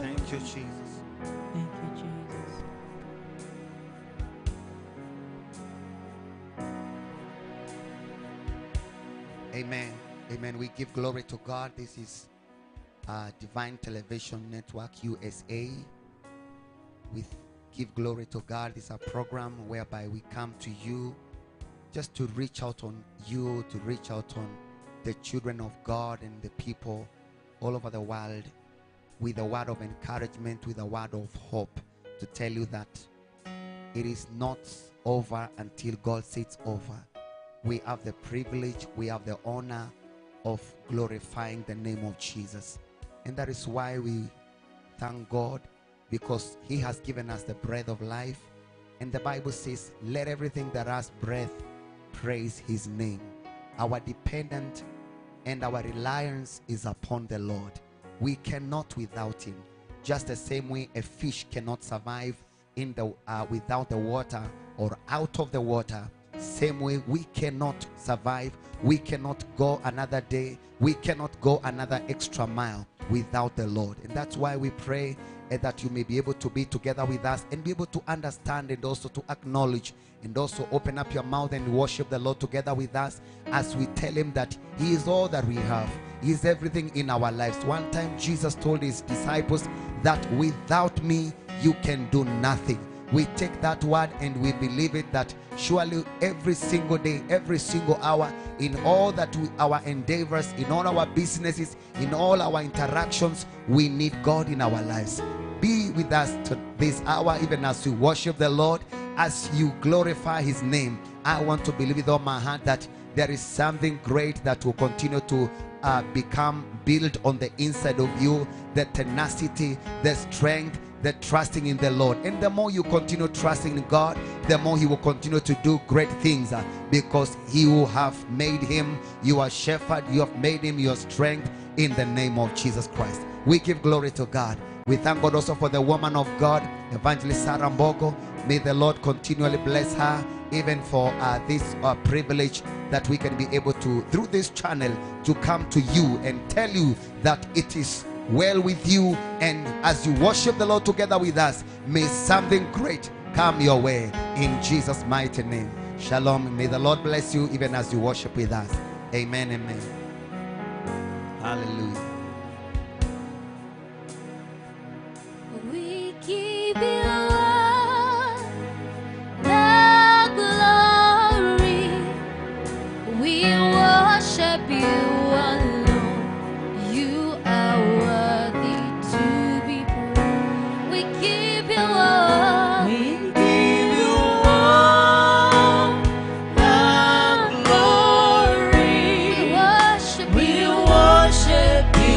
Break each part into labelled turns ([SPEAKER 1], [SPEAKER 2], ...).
[SPEAKER 1] Thank you, Jesus.
[SPEAKER 2] Thank you, Jesus.
[SPEAKER 1] Amen. Amen. We give glory to God. This is Divine Television Network USA. We give glory to God. This is a program whereby we come to you just to reach out on you, to reach out on the children of God and the people all over the world with a word of encouragement, with a word of hope, to tell you that it is not over until God says over. We have the privilege, we have the honor of glorifying the name of Jesus. And that is why we thank God, because he has given us the breath of life. And the Bible says, let everything that has breath praise his name. Our dependent and our reliance is upon the Lord. We cannot without him. Just the same way a fish cannot survive in the without the water or out of the water, same way we cannot survive. We cannot go another day. We cannot go another extra mile without the Lord. And that's why we pray that you may be able to be together with us and be able to understand and also to acknowledge and also open up your mouth and worship the Lord together with us as we tell him that he is all that we have. He is everything in our lives. One time Jesus told his disciples that without me you can do nothing. We take that word and we believe it, that surely every single day, every single hour, in all that our endeavors, in all our businesses, in all our interactions, we need God in our lives. Be with us to this hour, even as we worship the Lord, as you glorify his name. I want to believe with all my heart that there is something great that will continue to become built on the inside of you, the tenacity, the strength, the trusting in the Lord. And the more you continue trusting in God, the more he will continue to do great things, because he will have made him your shepherd. You have made him your strength, in the name of Jesus Christ. We give glory to God. We thank God also for the woman of God, Evangelist Sarah Mbogo. May the Lord continually bless her, even for this privilege that we can be able to, through this channel, to come to you and tell you that it is well with you. And as you worship the Lord together with us, may something great come your way, in Jesus' mighty name. Shalom. May the Lord bless you even as you worship with us. Amen. Amen. Hallelujah.
[SPEAKER 3] We give you all the glory. We worship you alone. You are worthy to be praised. We give you all.
[SPEAKER 2] We give you all the glory.
[SPEAKER 3] We worship you.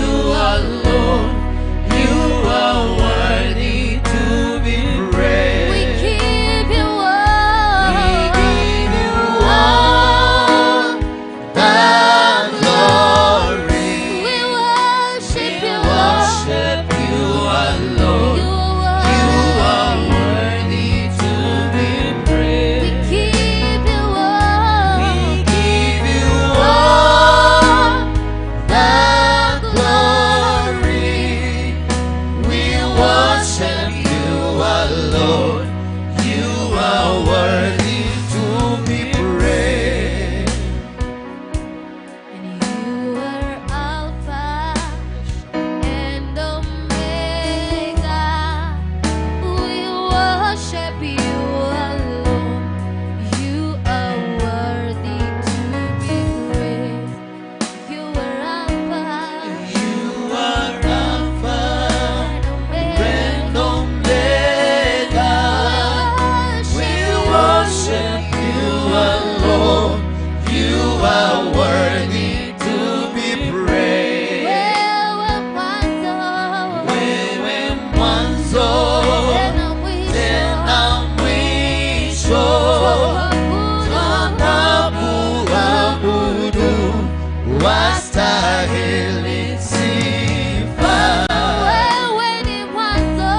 [SPEAKER 1] wastahili sifa.
[SPEAKER 3] Wewe ni mwanzo,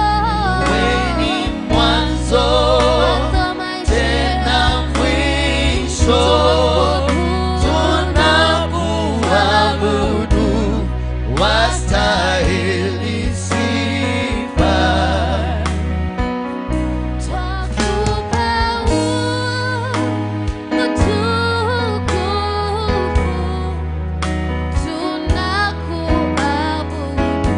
[SPEAKER 1] Ni mwanzo tena mwisho, tunakuabudu, wastahili sifa.
[SPEAKER 3] twakupa utukufu, tunakuabudu,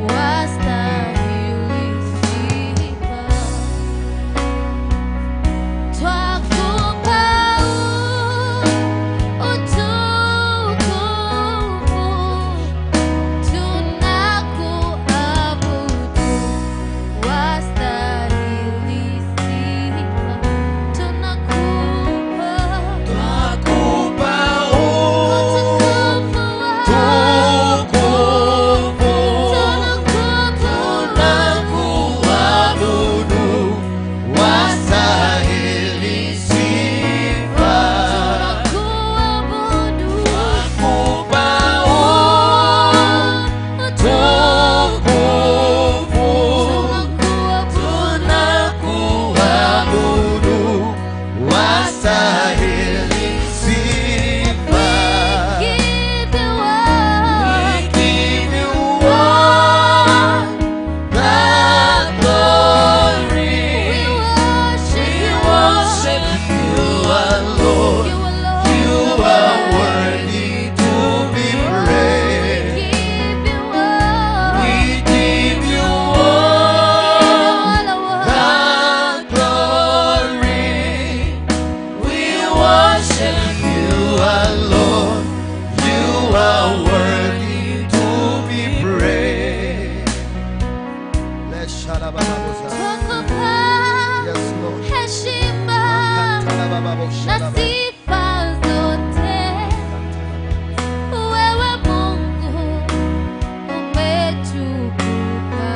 [SPEAKER 3] wastahili sifa. Twakupa utukufu, tunakuabudu, wastahili sifa. Tunakupa
[SPEAKER 1] Twakupa
[SPEAKER 3] utukufu,
[SPEAKER 1] utukufu,
[SPEAKER 3] tunakuabudu,
[SPEAKER 1] tunakuabudu, wastahili sifa.
[SPEAKER 3] tunakuabudu,
[SPEAKER 1] Twakupa utukufu, tunakuabudu, wastahili sifa.
[SPEAKER 3] give you
[SPEAKER 1] We
[SPEAKER 3] all
[SPEAKER 1] give you all the glory. We worship you alone.
[SPEAKER 3] you alone.
[SPEAKER 1] You are worthy to be praised.
[SPEAKER 3] Give you all.
[SPEAKER 1] We give you all
[SPEAKER 3] All our
[SPEAKER 1] the glory. We worship you alone. You are worthy to be praised. Let's shout out about
[SPEAKER 3] twakupa
[SPEAKER 1] Yes, Lord.
[SPEAKER 3] heshima na sifa zote. Wewe Mungu umetukuka.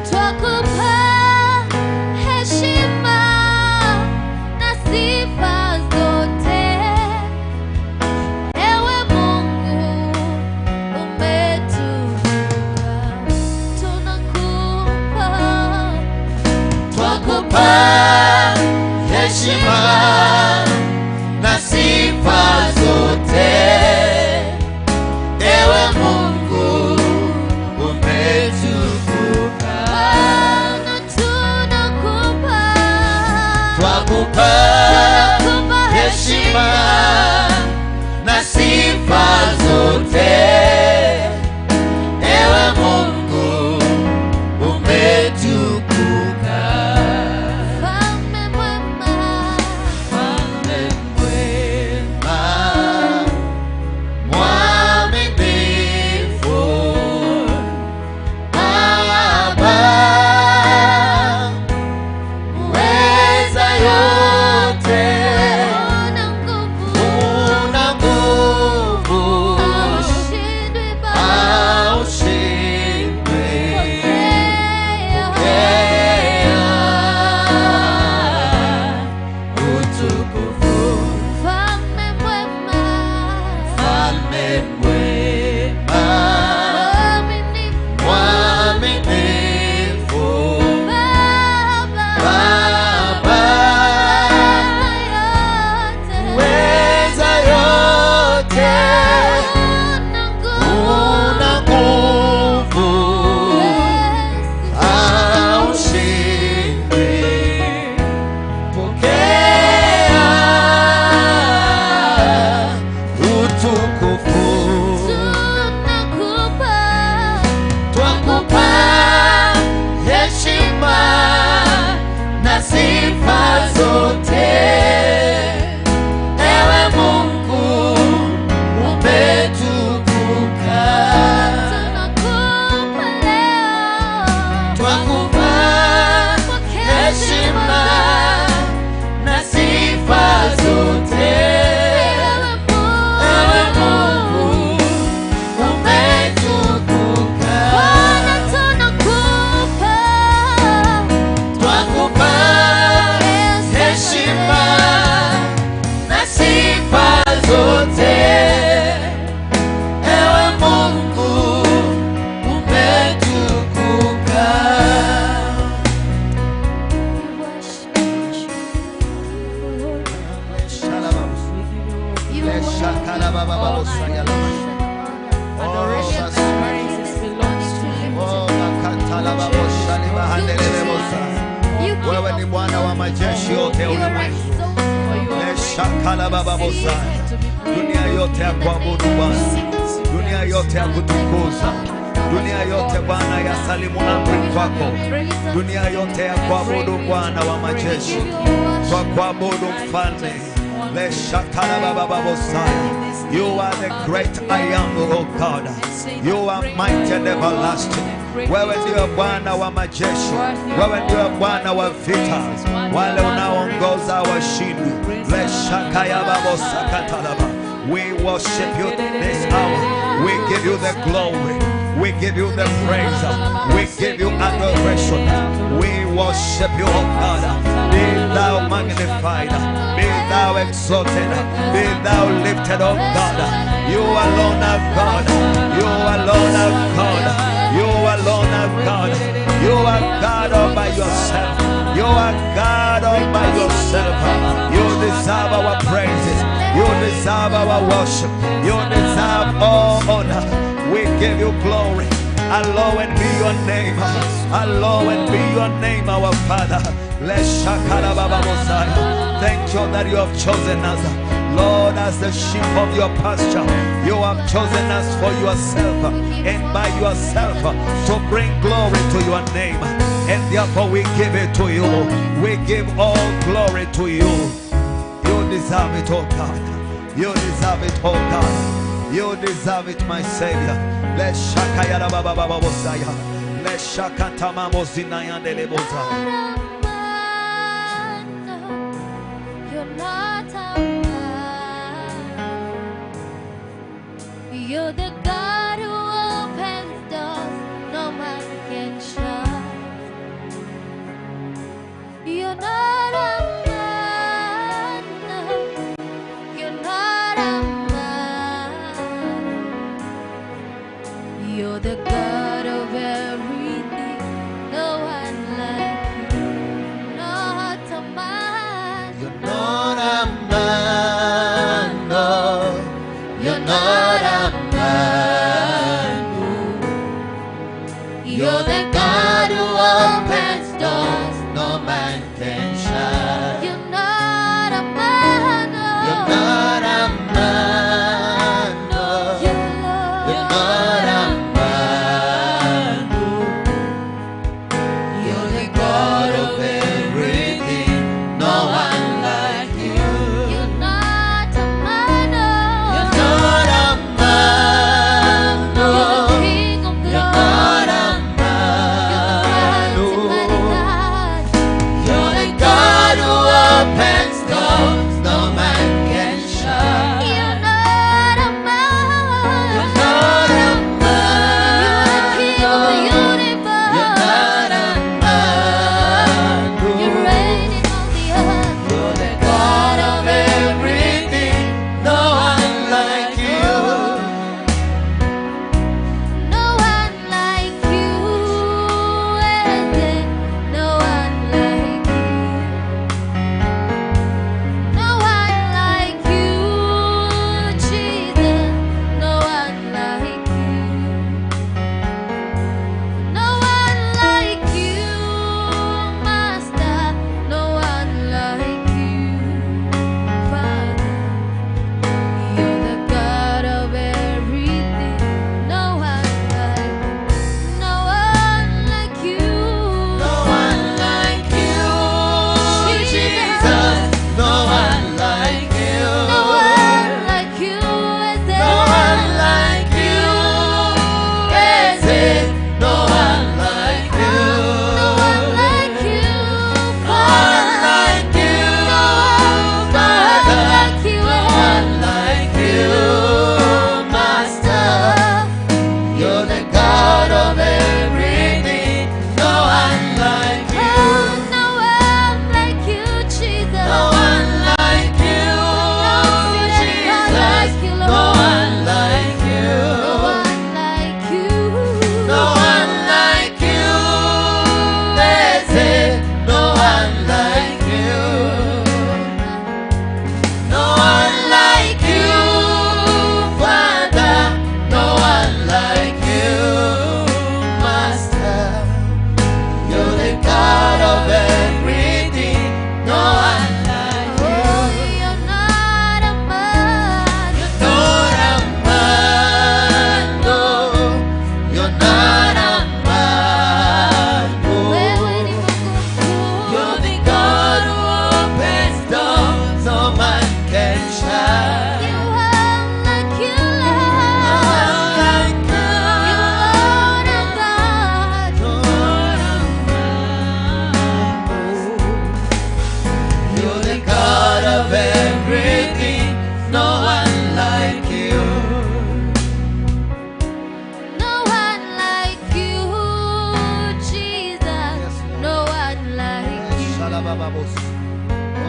[SPEAKER 3] Twakupa heshima na sifa zote. Ewe Mungu umetukuka. Tunakupa
[SPEAKER 1] Twakupa heshima na sifa zote. Ewe Mungu umetukuka.
[SPEAKER 3] Bwana, tunakupa
[SPEAKER 1] Twakupa heshima na sifa zote. Ewe Mungu umetukuka.
[SPEAKER 3] Mfalme mwema,
[SPEAKER 1] Mfalme mwema, mwaminifu, Baba, muweza yote,
[SPEAKER 3] una nguvu,
[SPEAKER 1] una nguvu,
[SPEAKER 3] haushindwi Baba.
[SPEAKER 1] haushindwi.
[SPEAKER 3] Pokea
[SPEAKER 1] Utukufu,
[SPEAKER 3] mfalme mwema,
[SPEAKER 1] Mfalme mwema,
[SPEAKER 3] mwaminifu
[SPEAKER 1] mwaminifu,
[SPEAKER 3] Baba,
[SPEAKER 1] Baba,
[SPEAKER 3] yote,
[SPEAKER 1] weza yote,
[SPEAKER 3] una nguvu,
[SPEAKER 1] una nguvu,
[SPEAKER 3] Yesu.
[SPEAKER 1] haushindwi. Pokea utukufu.
[SPEAKER 3] Tunakupa
[SPEAKER 1] Twakupa heshima na sifa zote. Ewe Mungu umetukuka.
[SPEAKER 3] tunakupa leo,
[SPEAKER 1] Twakupa heshima na sifa zote. Ewe Mungu umetukuka.
[SPEAKER 3] Bwana, tunakupa
[SPEAKER 1] Twakupa heshima
[SPEAKER 2] Adoration and praises belongs to you.
[SPEAKER 1] Wewe ni Bwana wa majeshi yote ya ulimwengu. Dunia yote ya kuabudu Bwana, dunia yote ya kutukuza, dunia yote Bwana ya salimu amri kwako, dunia yote ya kuabudu Bwana wa majeshi, kwa kuabudu mfalme. You are the great I am, oh God. You are mighty and everlasting. Wewe ndio Bwana wa majeshi, wewe ndio Bwana wa vita, wale unaongoza washindi. We worship you this hour. We give you the glory. We give you the praise. We give you adoration. We worship you, oh God. Be thou magnified. Be thou exalted. Be thou lifted, oh God. You alone are God. You alone are God. You alone are God. You are God all by yourself. You are God all by yourself. You deserve our praises. You deserve our worship. You deserve all honor. We give you glory. Hallowed be your name. Hallowed be your name, our Father. Thank you that you have chosen us, Lord, as the sheep of your pasture. You have chosen us for yourself and by yourself to bring glory to your name. And therefore we give it to you. We give all glory to you. You deserve it, oh God. You deserve it, oh God. You deserve it, my Savior. Let's shakayara baba baba bosaya. Let's shakatama mosina yandele bosa.
[SPEAKER 3] You're not a man. You're the God who opens doors no man can shut. You're not a man. You're not a man. You're the God of everything. No one like you. Not a man.
[SPEAKER 1] You're not a man, no. You're not a man.
[SPEAKER 3] You're the God who opens doors
[SPEAKER 1] No man can shut.
[SPEAKER 3] You're not a man.
[SPEAKER 1] You're not a man, no. You're not a man. You're the God of everything. No one like you.
[SPEAKER 3] You're not a man.
[SPEAKER 1] You're not a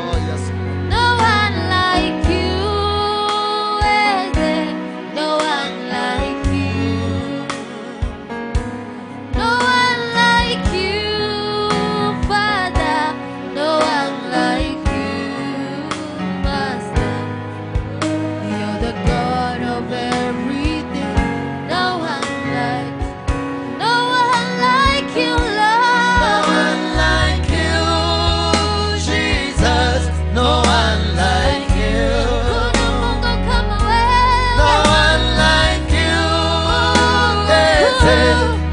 [SPEAKER 1] Oh, yes.
[SPEAKER 3] No one like you. Is there? No one like you. No one like you, Father. No one like you, Master. You're the God of everything. No one like you, Lord.
[SPEAKER 1] No one like you, Jesus. No one like you.
[SPEAKER 3] Kuna Mungu kama wewe.
[SPEAKER 1] No one like you. Yes,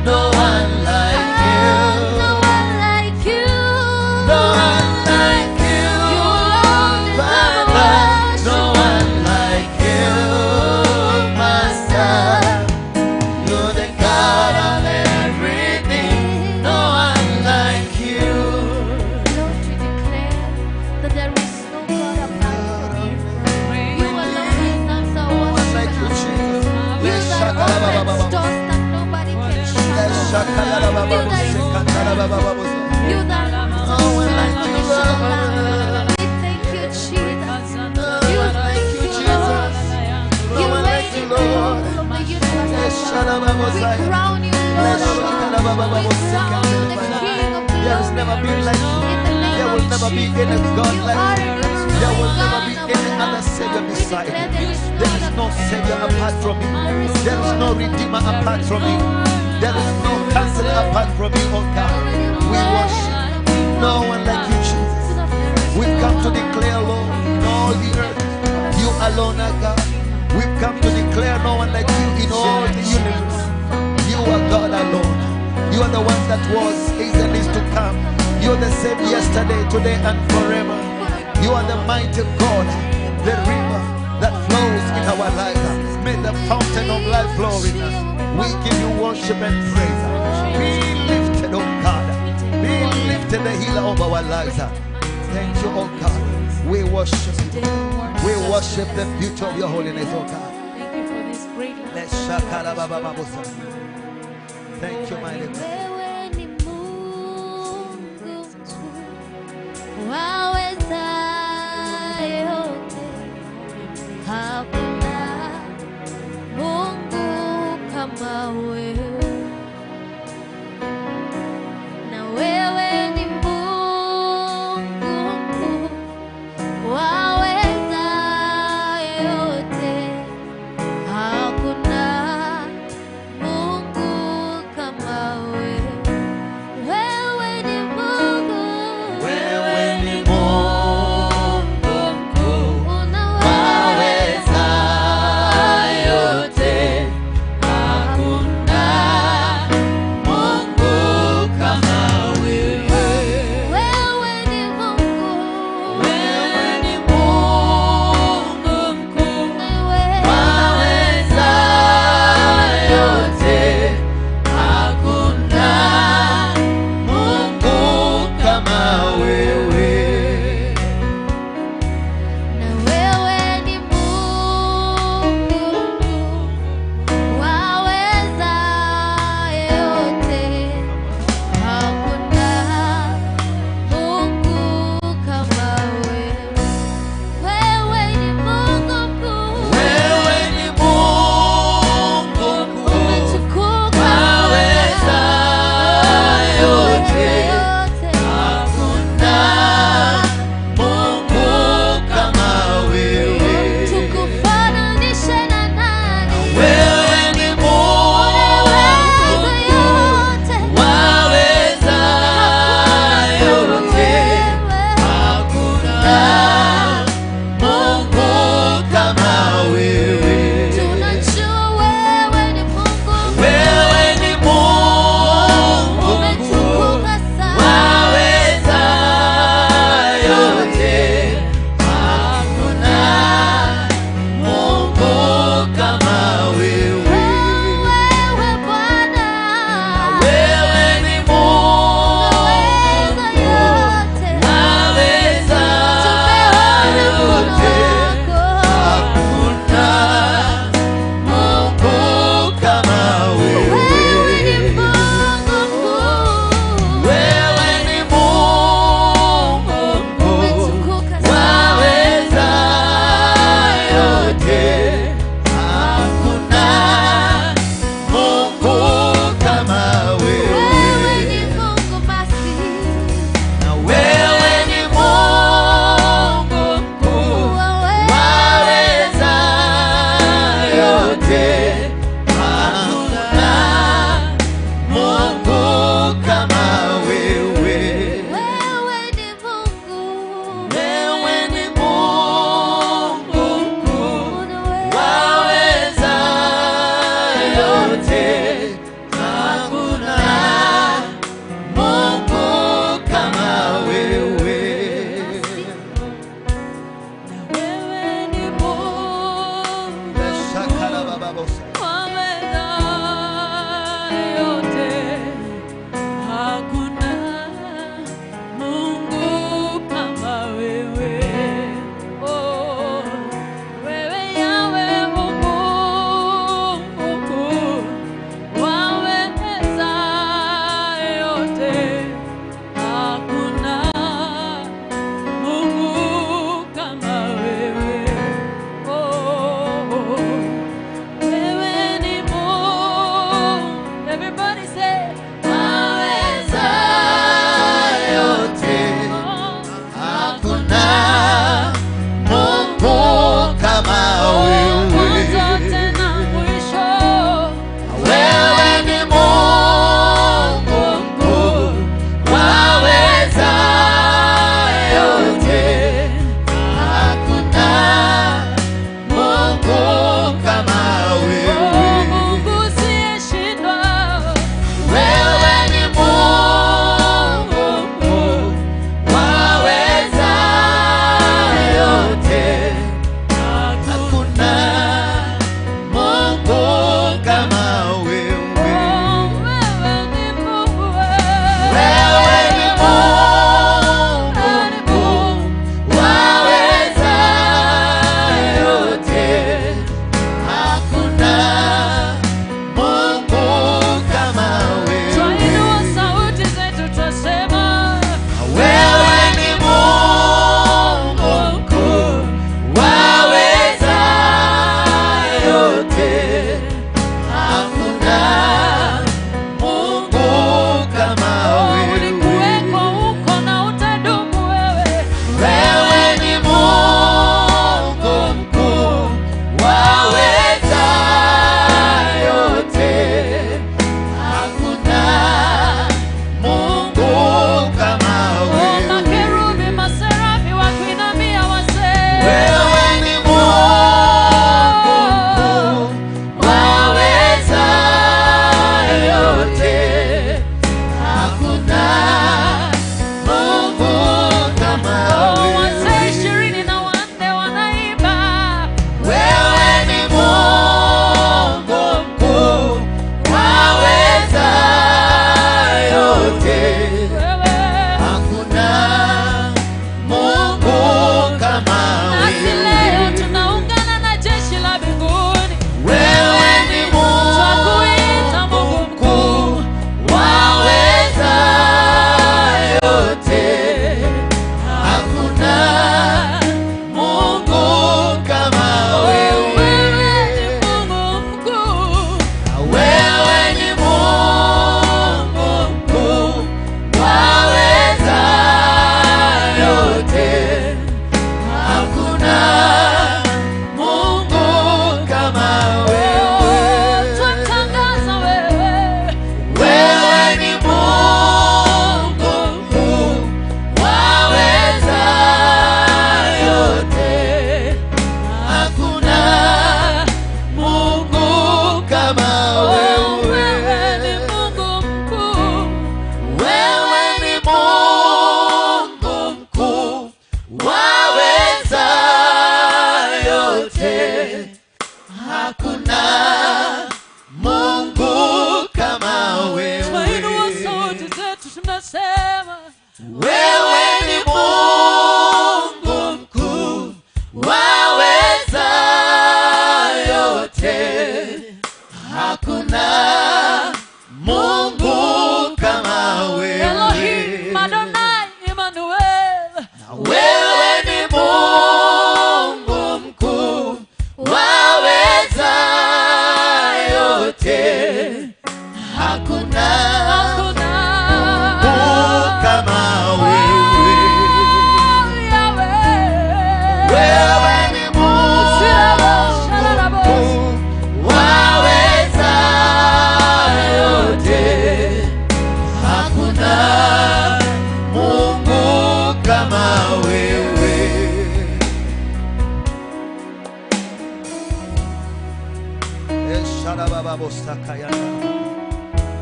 [SPEAKER 1] no one like you.
[SPEAKER 3] No one like you.
[SPEAKER 1] No one like you.
[SPEAKER 3] You alone deserve
[SPEAKER 1] Father,
[SPEAKER 3] worship.
[SPEAKER 1] no one like you. Master, you're the God of everything. No one like you.
[SPEAKER 3] Lord, we declare that there is no God apart from you. You alone deserve our
[SPEAKER 1] No one like you,
[SPEAKER 3] worship.
[SPEAKER 1] Jesus.
[SPEAKER 3] You
[SPEAKER 1] Yes,
[SPEAKER 3] that opens
[SPEAKER 1] shaka-la-ba-ba-ba-ba.
[SPEAKER 3] doors that nobody can
[SPEAKER 1] Yes,
[SPEAKER 3] shut.
[SPEAKER 1] shaka-la-ba-ba-ba-ba. Shaka-la-ba-ba-ba-ba.
[SPEAKER 3] You that
[SPEAKER 1] No one like you, Lord.
[SPEAKER 3] we thank you, Jesus.
[SPEAKER 1] No one like you, Jesus. No
[SPEAKER 3] You
[SPEAKER 1] one like
[SPEAKER 3] reign
[SPEAKER 1] you,
[SPEAKER 3] in the
[SPEAKER 1] Lord.
[SPEAKER 3] whole of the universe.
[SPEAKER 1] Yes,
[SPEAKER 3] We
[SPEAKER 1] shaka-la-ba-ba-ba-ba.
[SPEAKER 3] crown you, Lord. We crown you, the King of
[SPEAKER 1] There has never been like you.
[SPEAKER 3] In the name
[SPEAKER 1] There
[SPEAKER 3] of
[SPEAKER 1] will never be
[SPEAKER 3] Jesus.
[SPEAKER 1] any God
[SPEAKER 3] You
[SPEAKER 1] like
[SPEAKER 3] are
[SPEAKER 1] you.
[SPEAKER 3] an
[SPEAKER 1] There will
[SPEAKER 3] all-knowing
[SPEAKER 1] never be
[SPEAKER 3] God.
[SPEAKER 1] any other Savior
[SPEAKER 3] We
[SPEAKER 1] beside
[SPEAKER 3] declare
[SPEAKER 1] you.
[SPEAKER 3] there
[SPEAKER 1] There is no Savior apart from you. There is no Redeemer apart from you. There is no Counselor apart from you, oh God. We worship. No one like you, Jesus. We've come to declare, Lord, in all the earth, you alone are God. We've come to declare no one like you in all the universe. You are God alone. You are the one that was, is, and is to come. You are the same yesterday, today, and forever. You are the mighty God, the river that flows in our lives. May the fountain of life flow in us. We give you worship and praise. Be lifted, oh God. Be lifted, the healer of our lives. Thank you, oh God. We worship you. We worship the beauty of your holiness, oh God.
[SPEAKER 2] Thank you for this great love.
[SPEAKER 1] Let's shakalababababosa. Thank you, mighty God.
[SPEAKER 3] Wewe ni Mungu tu, waweza yote, hakuna Mungu kama wewe. Na wewe ni Mungu mkuu, waweza yote, hakuna Mungu kama wewe. Wewe ni Mungu.
[SPEAKER 1] Wewe ni Mungu mkuu,
[SPEAKER 3] Unaweza
[SPEAKER 1] yote, hakuna Mungu kama wewe.
[SPEAKER 3] Wewe ni Mungu.
[SPEAKER 1] Wewe ni Mungu mkuu, waweza yote, hakuna Mungu kama wewe.
[SPEAKER 3] Na wewe ni Mungu, waweza yote, hakuna Mungu kama wewe. Wewe ni Mungu mkuu,
[SPEAKER 1] Wewe ni Mungu mkuu,
[SPEAKER 3] umetukuka
[SPEAKER 1] waweza yote, hakuna Mungu kama wewe.
[SPEAKER 3] tukufananishe na nani?
[SPEAKER 1] Wewe ni Mungu
[SPEAKER 3] Unaweza yote,
[SPEAKER 1] waweza yote, hakuna Mungu kama wewe.
[SPEAKER 3] tunajua wewe ni Mungu,
[SPEAKER 1] Wewe ni Mungu
[SPEAKER 3] umetukuka sana.
[SPEAKER 1] waweza yote, hakuna Mungu kama wewe.
[SPEAKER 3] Wewe Bwana,
[SPEAKER 1] Wewe ni Mungu
[SPEAKER 3] unaweza yote,
[SPEAKER 1] waweza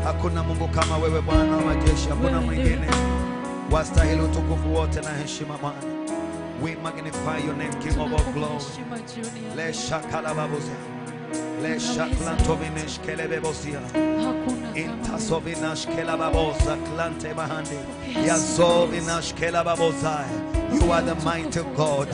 [SPEAKER 1] Hakuna Mungu kama wewe Bwana wa majeshi, hakuna mwingine. Wastahili utukufu wote na heshima Bwana. We magnify your name, King of all glory. Le shakalababosa. Le shaklantovinish kelebebosia. Intasovinash kelababosa klante bahande. Yazovinash kelababosa. You are the mighty God.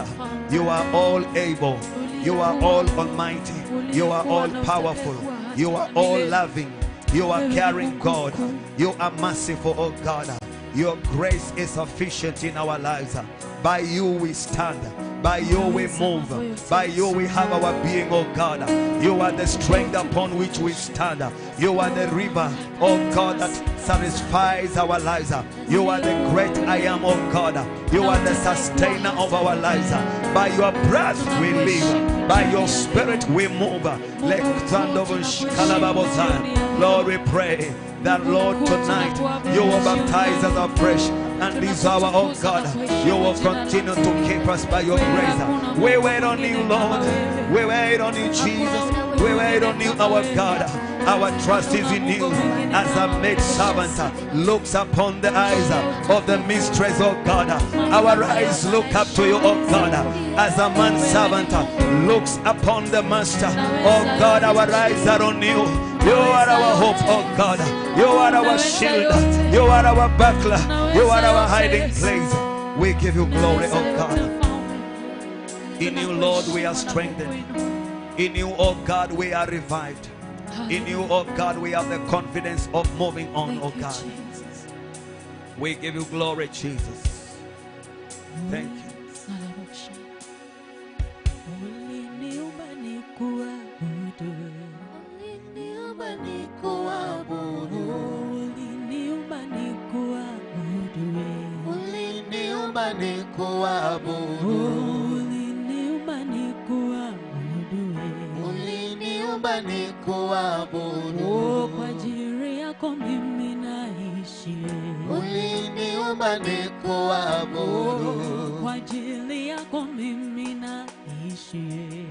[SPEAKER 1] You are all able. You are all almighty. You are all powerful. You are all loving. You are caring God. You are merciful, oh God. Your grace is sufficient in our lives. By you we stand. By you we move. By you we have our being, oh God. You are the strength upon which we stand. You are the river, oh God, that satisfies our lives. You are the great I am, oh God. You are the sustainer of our lives. By your breath we live. By your spirit we move. Lord, we pray that, Lord, tonight you will baptize us afresh. And this hour, oh God, you will continue to keep us by your grace. We wait on you, Lord. We wait on you, Jesus. We wait on you, our God. Our trust is in you. As a maid servant looks upon the eyes of the mistress, oh God, our eyes look up to you, oh God. As a man servant looks upon the master, oh God, our eyes are on you. You are our hope, oh God. You are our shield. You are our buckler. You are our hiding place. We give you glory, oh God. In you, Lord, we are strengthened. In you, oh God, we are revived. In you, oh God, we have the confidence of moving on, oh God. We give you glory, Jesus. Thank you.
[SPEAKER 2] Kwa ajili yako mimi naishi.
[SPEAKER 1] Uliniumba nikuabudu.
[SPEAKER 2] Kwa ajili yako mimi naishi.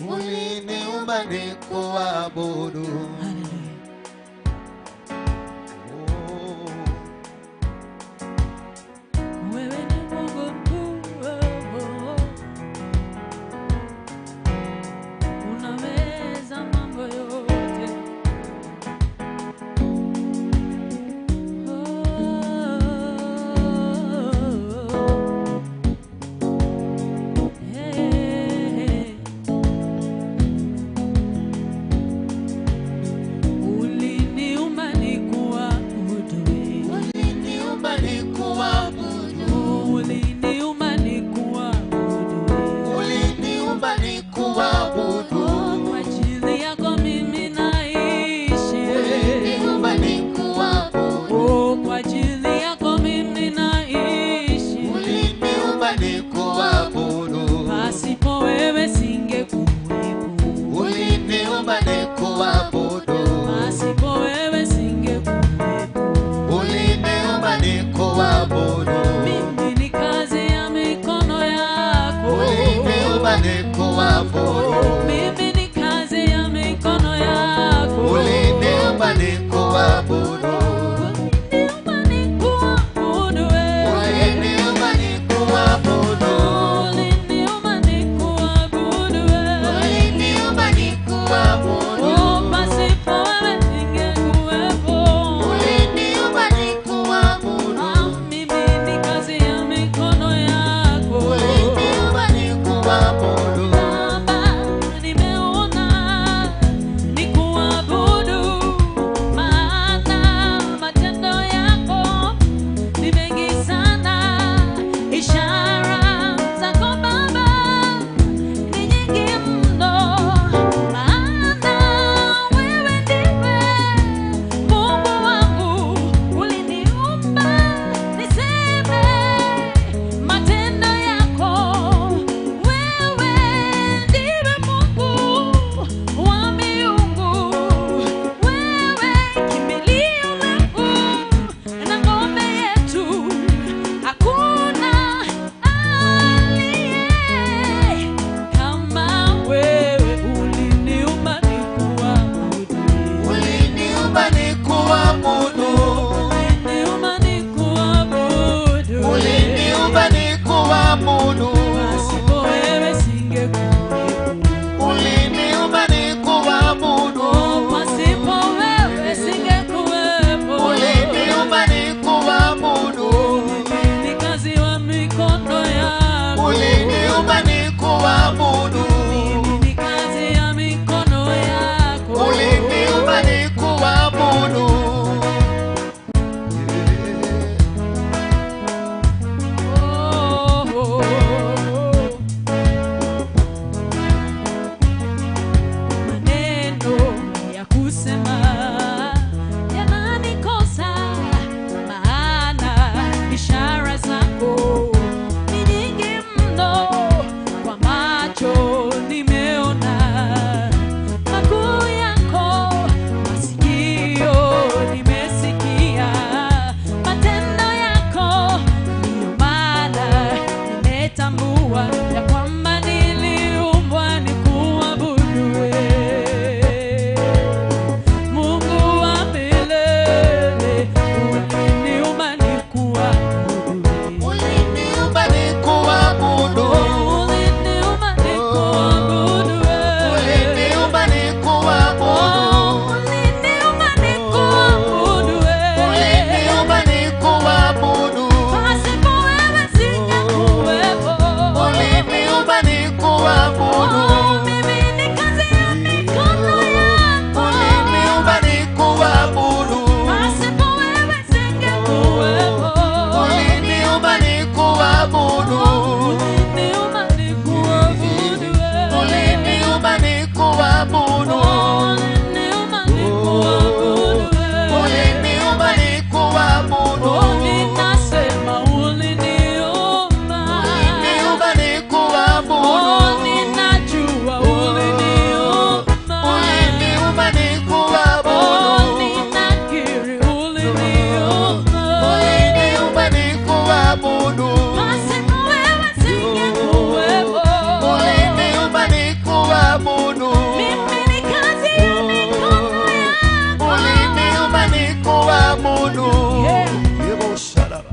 [SPEAKER 1] Uliniumba nikuabudu.
[SPEAKER 2] Wewe ni Mungu mkuu. Unaweza mambo yote. Mimi ni kazi ya mikono yako.
[SPEAKER 1] Uliniumba nikuabudu.
[SPEAKER 2] Uliniumba nikuabudu.
[SPEAKER 1] Uliniumba nikuabudu.
[SPEAKER 2] Uliniumba nikuabudu.
[SPEAKER 1] Uliniumba nikuabudu.
[SPEAKER 2] Pasipo wewe singekuwepo.
[SPEAKER 1] Uliniumba nikuabudu.
[SPEAKER 2] Mimi ni kazi ya mikono yako.
[SPEAKER 1] Uliniumba nikuabudu.
[SPEAKER 2] Baba
[SPEAKER 1] uliniumba nikuabudu.
[SPEAKER 2] Mimi ni kazi ya mikono yako.
[SPEAKER 1] Uliniumba nikuabudu.
[SPEAKER 2] Maneno ya kusema yananikosa, maana ishara zako ni nyingi mno. Kwa macho nimeona makuu yako, masikio nimesikia matendo yako. Ndiyo maana nimetambua ya kwamba niliumbwa nikuabudu wewe. Mungu wa milele, uliniumba nikuabudu wewe.
[SPEAKER 1] Uliniumba nikuabudu.
[SPEAKER 2] Uliniumba nikuabudu wewe.
[SPEAKER 1] Uliniumba nikuabudu.
[SPEAKER 2] Uliniumba nikuabudu wewe.
[SPEAKER 1] Uliniumba nikuabudu.
[SPEAKER 2] Pasipo wewe singekuwepo.
[SPEAKER 1] Uliniumba nikuabudu.
[SPEAKER 2] Mimi ni kazi ya mikono yako.
[SPEAKER 1] Uliniumba nikuabudu.
[SPEAKER 2] Pasipo wewe singekuwepo.
[SPEAKER 1] Uliniumba nikuabudu.
[SPEAKER 2] Uliniumba nikuabudu wewe.
[SPEAKER 1] Uliniumba nikuabudu.
[SPEAKER 2] Uliniumba nikuabudu wewe.
[SPEAKER 1] Uliniumba nikuabudu.
[SPEAKER 2] Ninasema uliniumba.
[SPEAKER 1] Uliniumba nikuabudu.
[SPEAKER 2] Ninajua uliniumba.
[SPEAKER 1] Uliniumba nikuabudu.
[SPEAKER 2] Ninakiri uliniumba.
[SPEAKER 1] Uliniumba nikuabudu.
[SPEAKER 2] Pasipo wewe singekuwepo.
[SPEAKER 1] Uliniumba nikuabudu.
[SPEAKER 2] Mimi ni kazi ya mikono yako.
[SPEAKER 1] Uliniumba nikuabudu.
[SPEAKER 2] Yeah.
[SPEAKER 1] Yebo shalaba.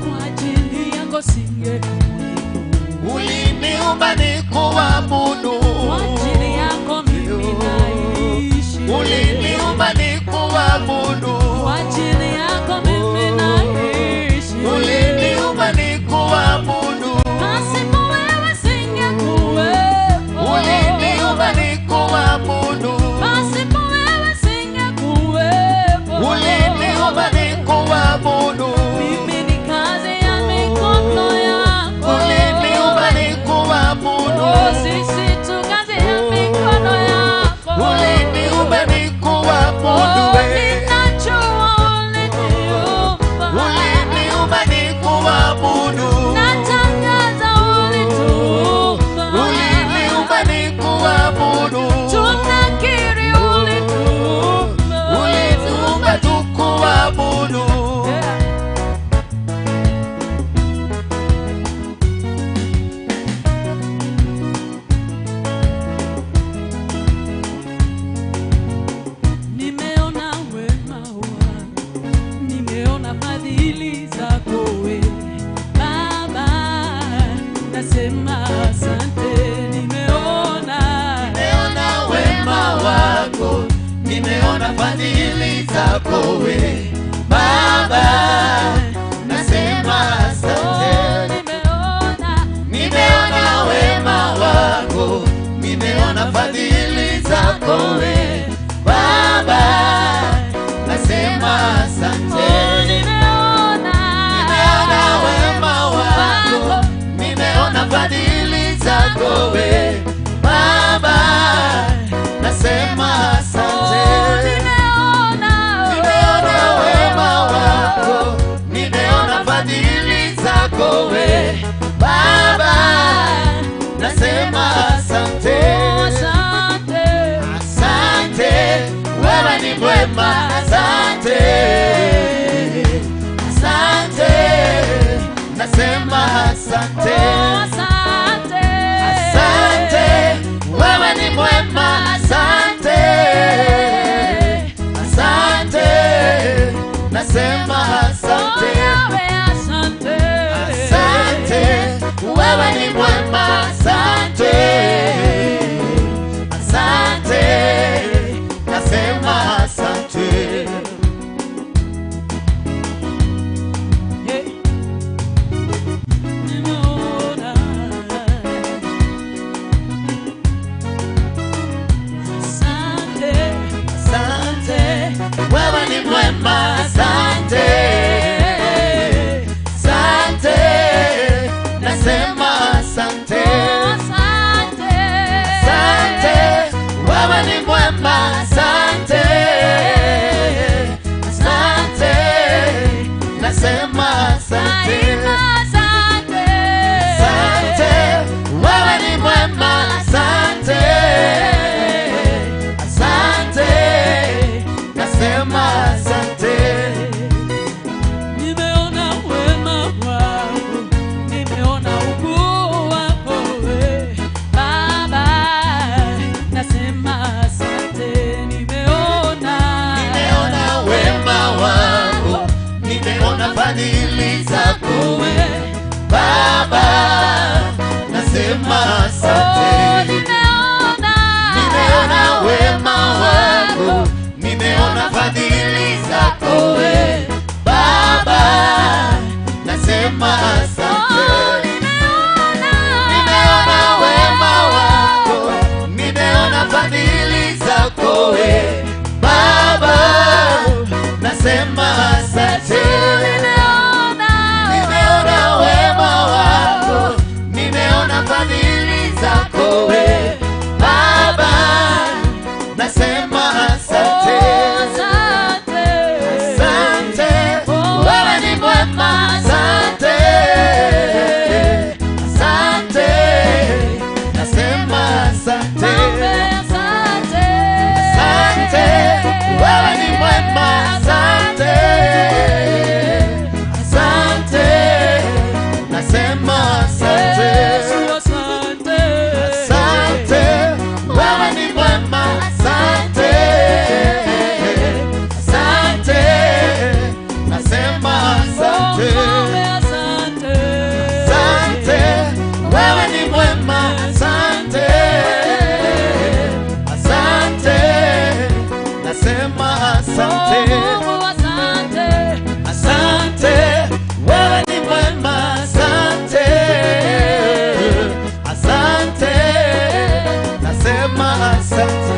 [SPEAKER 2] Kwa ajili yako singekuwepo.
[SPEAKER 1] Uliniumba nikuabudu.
[SPEAKER 2] Kwa ajili yako mimi naishi.
[SPEAKER 1] Uliniumba nikuabudu.
[SPEAKER 2] Kwa ajili yako mimi naishi.
[SPEAKER 1] Uliniumba nikuabudu.
[SPEAKER 2] Pasipo wewe singekuwepo.
[SPEAKER 1] Uliniumba nikuabudu.
[SPEAKER 2] Pasipo wewe singekuwepo.
[SPEAKER 1] Uliniumba nikuabudu.
[SPEAKER 2] Mimi ni kazi ya mikono yako.
[SPEAKER 1] Uliniumba nikuabudu.
[SPEAKER 2] Sisi tu kazi ya mikono yako.
[SPEAKER 1] Uliniumba nikuabudu.
[SPEAKER 2] Ninajua uliniumba.
[SPEAKER 1] Uliniumba nikuabudu.
[SPEAKER 2] Natangaza ulituumba.
[SPEAKER 1] Uliniumba nikuabudu.
[SPEAKER 2] Tunakiri ulituumba.
[SPEAKER 1] Uliniumba tukuabudu.
[SPEAKER 2] Yeah. Nimeona wema wako, nimeona fadhili zako wewe Baba, nasema asante. Nimeona
[SPEAKER 1] wema wako, nimeona fadhili zako we Baba, nasema asante. Nimeona wema wako, nimeona fadhili zako we Baba, nasema asante. Nimeona wema wako, nimeona fadhili zako we Baba, nasema asante. Nimeona wema wako, nimeona fadhili zako we Baba, nasema asante. Asante, wewe ni mwema. Asante, asante, nasema asante. Asante, wewe ni mwema. Asante, asante, nasema asante. Asante, wewe ni mwema. Asante, asante, nasema mwema, asante. Asante, nasema asante. Asante, wewe ni mwema, asante. Asante, nasema asante. Asante, wewe ni mwema, asante. Asante, nasema asante.
[SPEAKER 2] Nimeona wema wako, nimeona ukuu wako we Baba, nasema asante. Nimeona
[SPEAKER 1] wema wako, nimeona fadhili zako we Baba, nasema asante. Nimeona wema wako, nimeona fadhili zako we Baba, nasema asante. Nimeona wema wako, nimeona fadhili zako we Baba, nasema asante. Nimeona wema wako, nimeona fadhili zako we Baba, nasema asante. Asante, wewe ni mwema, asante. Asante, nasema asante. Asante, wewe ni mwema, asante. Asante, nasema asante. Asante, wewe ni mwema, asante. Asante, nasema asante. Asante, wewe ni mwema, asante. Asante, nasema asante. Asante, wewe ni mwema, asante. Asante, nasema asante.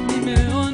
[SPEAKER 2] Nimeona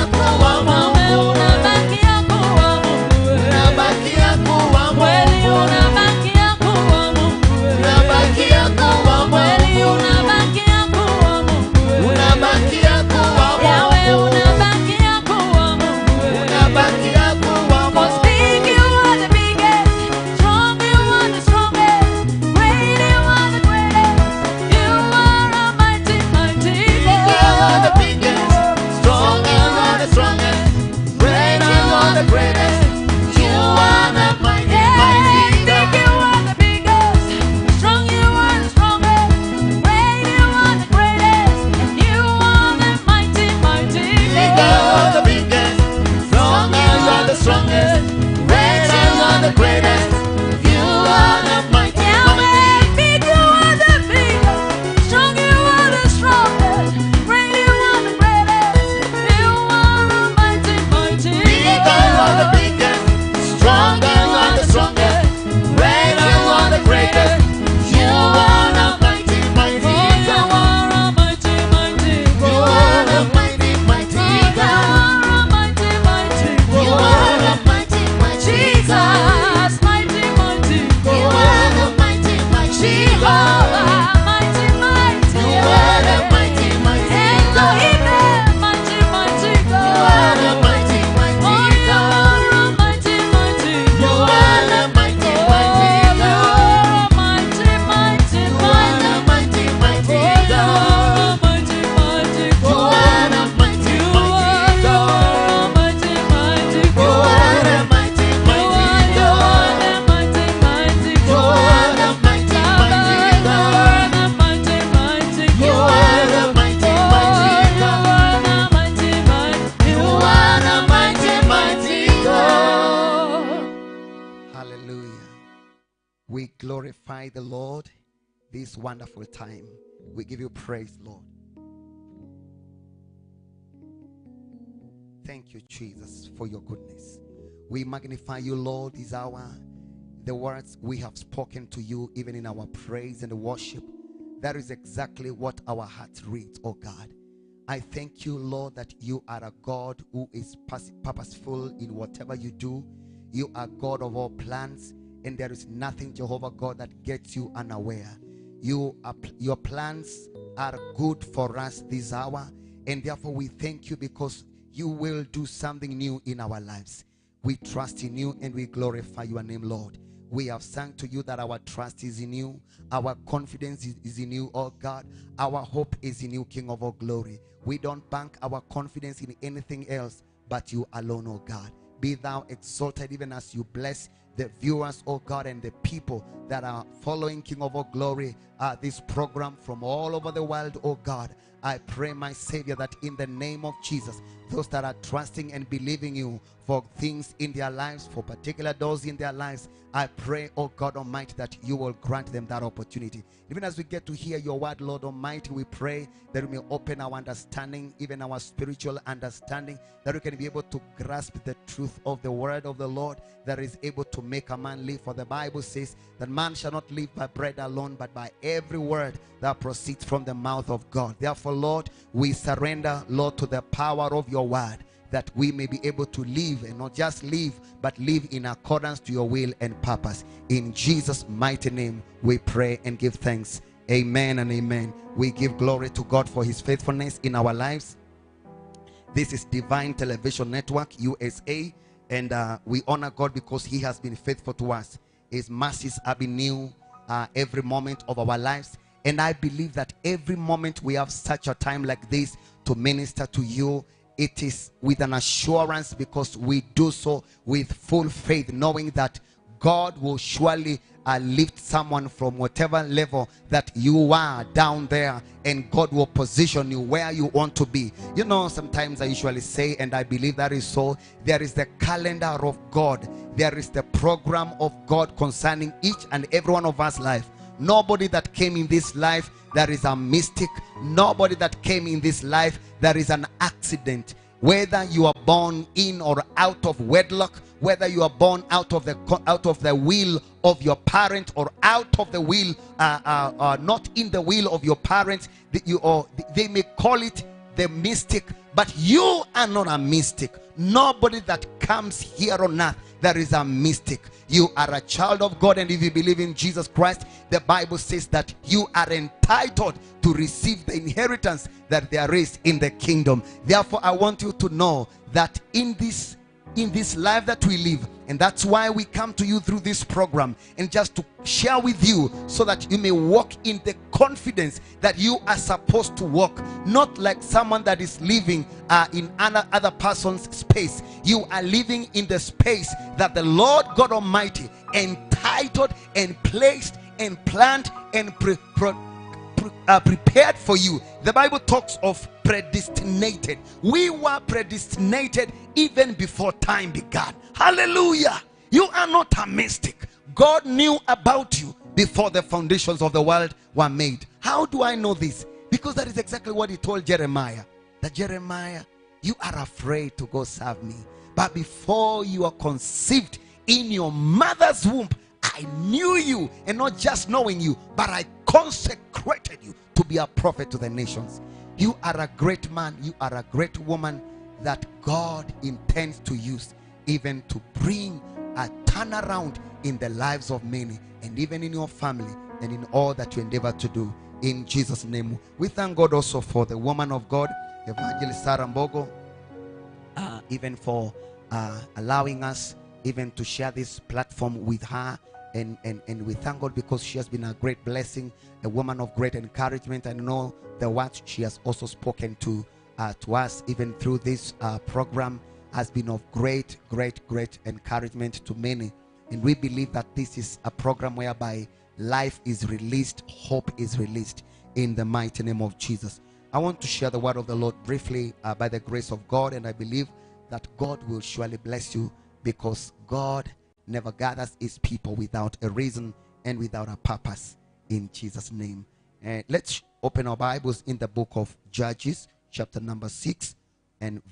[SPEAKER 1] kuwa Mungu.
[SPEAKER 2] unabakia kuwa Mungu.
[SPEAKER 1] Unabakia kuwa
[SPEAKER 2] Kweli
[SPEAKER 1] Mungu.
[SPEAKER 2] unabakia kuwa Mungu.
[SPEAKER 1] Unabakia kuwa
[SPEAKER 2] Kweli
[SPEAKER 1] Mungu.
[SPEAKER 2] unabakia kuwa Mungu.
[SPEAKER 1] Unabakia kuwa
[SPEAKER 2] Yahweh
[SPEAKER 1] Mungu.
[SPEAKER 2] unabakia kuwa Mungu.
[SPEAKER 1] Unabakia kuwa
[SPEAKER 2] Cause
[SPEAKER 1] Mungu.
[SPEAKER 2] big you are the biggest, strong you are the strongest, great you are the greatest. You are a mighty, mighty
[SPEAKER 1] You are the
[SPEAKER 2] God.
[SPEAKER 1] biggest, strong you are the strongest, great you are the greatest. You are the mighty, mighty
[SPEAKER 2] Big
[SPEAKER 1] God.
[SPEAKER 2] you are the biggest, strong you are the strongest, great you are the greatest, and you are the mighty, mighty
[SPEAKER 1] You are the
[SPEAKER 2] God.
[SPEAKER 1] biggest, strong you are the strongest, great you are the greatest. You are the mighty,
[SPEAKER 2] Yahweh,
[SPEAKER 1] mighty.
[SPEAKER 2] big you are the biggest, strong you are the strongest, great you are the greatest. You are a mighty, mighty
[SPEAKER 1] You are the
[SPEAKER 2] God.
[SPEAKER 1] biggest, strong you are the strongest, great you are the greatest. You are the mighty, mighty
[SPEAKER 2] Oh, you
[SPEAKER 1] God.
[SPEAKER 2] are a mighty, mighty
[SPEAKER 1] You are the
[SPEAKER 2] God.
[SPEAKER 1] mighty, mighty
[SPEAKER 2] Oh, you
[SPEAKER 1] God.
[SPEAKER 2] are a mighty, mighty
[SPEAKER 1] You are the
[SPEAKER 2] God.
[SPEAKER 1] mighty, mighty God.
[SPEAKER 2] Jesus, mighty, mighty
[SPEAKER 1] You are the
[SPEAKER 2] God.
[SPEAKER 1] mighty, mighty
[SPEAKER 2] Jehovah,
[SPEAKER 1] God.
[SPEAKER 2] mighty, mighty
[SPEAKER 1] You are the mighty, mighty God.
[SPEAKER 2] Elohim, mighty, mighty God.
[SPEAKER 1] You are the mighty,
[SPEAKER 2] Oh,
[SPEAKER 1] mighty
[SPEAKER 2] you
[SPEAKER 1] God.
[SPEAKER 2] are a mighty, mighty
[SPEAKER 1] You
[SPEAKER 2] God.
[SPEAKER 1] are the mighty,
[SPEAKER 2] Oh,
[SPEAKER 1] mighty
[SPEAKER 2] you
[SPEAKER 1] God.
[SPEAKER 2] are a mighty, mighty,
[SPEAKER 1] You are the
[SPEAKER 2] mighty.
[SPEAKER 1] mighty, mighty
[SPEAKER 2] Oh, you
[SPEAKER 1] God.
[SPEAKER 2] are a mighty, mighty
[SPEAKER 1] You
[SPEAKER 2] God.
[SPEAKER 1] are the mighty,
[SPEAKER 2] You
[SPEAKER 1] mighty
[SPEAKER 2] are
[SPEAKER 1] God.
[SPEAKER 2] a mighty, mighty
[SPEAKER 1] You
[SPEAKER 2] God.
[SPEAKER 1] are the mighty, mighty
[SPEAKER 2] You
[SPEAKER 1] God.
[SPEAKER 2] are the mighty, mighty
[SPEAKER 1] You
[SPEAKER 2] God.
[SPEAKER 1] are the mighty, mighty God. You are the mighty, mighty God. You are the mighty, mighty God. Hallelujah. We glorify the Lord this wonderful time. We give you praise, Lord. Thank you, Jesus, for your goodness. We magnify you, Lord, this hour. The words we have spoken to you, even in our praise and worship, that is exactly what our hearts read, oh God. I thank you, Lord, that you are a God who is purposeful in whatever you do. You are God of all plans, and there is nothing, Jehovah God, that gets you unaware. Your plans are good for us this hour, and therefore we thank you because you will do something new in our lives. We trust in you and we glorify your name, Lord. We have sung to you that our trust is in you. Our confidence is in you, oh God. Our hope is in you, King of all glory. We don't bank our confidence in anything else but you alone, oh God. Be thou exalted even as you bless the viewers, oh God, and the people that are following, King of all glory, this program from all over the world, oh God. I pray, my Savior, that in the name of Jesus, those that are trusting and believing you for things in their lives, for particular doors in their lives, I pray, oh God Almighty, that you will grant them that opportunity. Even as we get to hear your word, Lord Almighty, we pray that we may open our understanding, even our spiritual understanding, that we can be able to grasp the truth of the word of the Lord that is able to make a man live. For the Bible says that man shall not live by bread alone, but by every word that proceeds from the mouth of God. Therefore, Lord, we surrender, Lord, to the power of your word, that we may be able to live, and not just live, but live in accordance to your will and purpose. In Jesus' mighty name we pray and give thanks. Amen and amen. We give glory to God for his faithfulness in our lives. This is Divine Television Network USA, and we honor God because he has been faithful to us. His mercies have been new every moment of our lives, and I believe that every moment we have such a time like this to minister to you, it is with an assurance, because we do so with full faith, knowing that God will surely lift someone from whatever level that you are down there, and God will position you where you want to be. You know, sometimes I usually say, and I believe that is so, there is the calendar of God, there is the program of God concerning each and every one of us life. Nobody that came in this life there is a mystic. Nobody that came in this life there is an accident. Whether you are born in or out of wedlock, whether you are born out of the will of your parent, or out of the will, not in the will of your parents, they may call it the mystic, But you are not a mystic. Nobody that comes here on earth that is a mystic. You are a child of God, and if you believe in Jesus Christ, the Bible says that you are entitled to receive the inheritance that there is in the kingdom. Therefore, I want you to know that in this life that we live, and that's why we come to you through this program, and just to share with you so that you may walk in the confidence that you are supposed to walk, not like someone that is living in another person's space. You are living in the space that the Lord God Almighty entitled and placed and planned and prepared for you. The Bible talks of predestinated. We were predestinated even before time began. Hallelujah. You are not a mystic. God knew about you before the foundations of the world were made. How do I know this? Because that is exactly what he told Jeremiah. That Jeremiah, you are afraid to go serve me, but before you are conceived in your mother's womb, I knew you, and not just knowing you, but I consecrated you to be a prophet to the nations. You are a great man, you are a great woman that God intends to use even to bring a turnaround in the lives of many, and even in your family, and in all that you endeavor to do. In Jesus' name, we thank God also for the woman of God, Evangelist Sarah Mbogo, even for allowing us even to share this platform with her. And we thank God because she has been a great blessing, a woman of great encouragement. I know the words she has also spoken to us even through this program has been of great encouragement to many. And we believe that this is a program whereby life is released, hope is released in the mighty name of Jesus. I want to share the word of the Lord briefly by the grace of God, and I believe that God will surely bless you, because God never gathers his people without a reason and without a purpose, in Jesus' name. Let's open our Bibles in the book of Judges, chapter number 6, and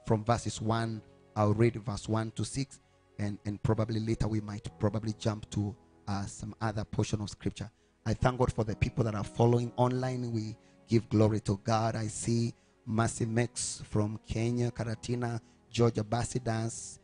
[SPEAKER 1] from verses 1. I'll read verse 1 to 6, and probably later we might probably jump to some other portion of scripture. I thank God for the people that are following online. We give glory to God. I see Mercy Mex from Kenya, Karatina, Georgia Basidas,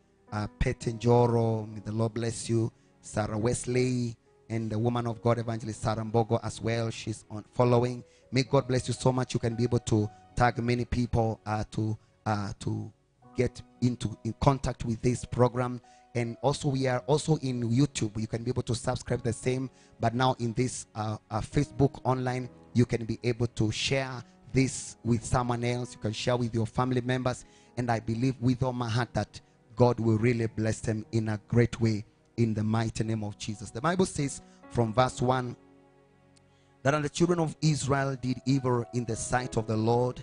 [SPEAKER 1] Petenjoro, may the Lord bless you. Sarah Wesley, and the woman of God, Evangelist Sarah Mbogo as well. She's on following. May God bless you so much. You can be able to tag many people to get in contact with this program. And also we are also in YouTube. You can be able to subscribe the same, but now in this Facebook online, you can be able to share this with someone else. You can share with your family members, and I believe with all my heart that God will really bless them in a great way in the mighty name of Jesus. The Bible says from verse 1 that the children of Israel did evil in the sight of the Lord,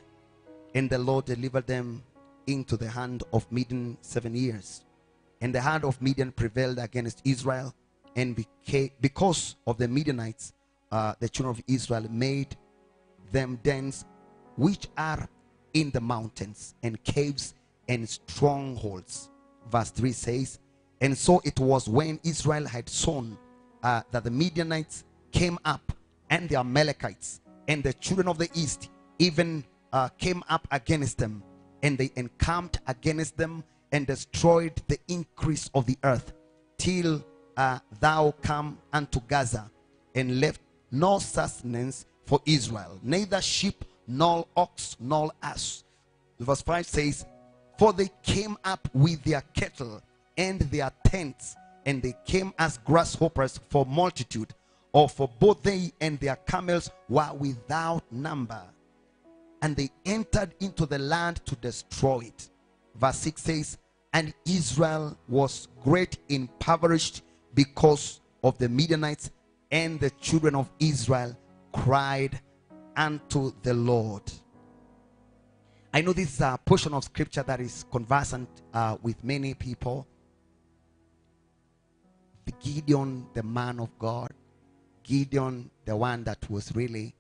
[SPEAKER 1] and the Lord delivered them into the hand of Midian 7 years. And the hand of Midian prevailed against Israel, and because of the Midianites, the children of Israel made them dens which are in the mountains, and caves, and strongholds. Verse 3 says, and so it was when Israel had sown that the Midianites came up, and the Amalekites and the children of the east even came up against them, and they encamped against them and destroyed the increase of the earth, till thou come unto Gaza, and left no sustenance for Israel, neither sheep nor ox nor ass. Verse 5 says, for they came up with their cattle and their tents, and they came as grasshoppers for multitude, or for both they and their camels were without number. And they entered into the land to destroy it. Verse 6 says, and Israel was great impoverished because of the Midianites, and the children of Israel cried unto the Lord. I know this is a portion of scripture that is conversant with many people. Gideon, the man of God. Gideon, the one that was really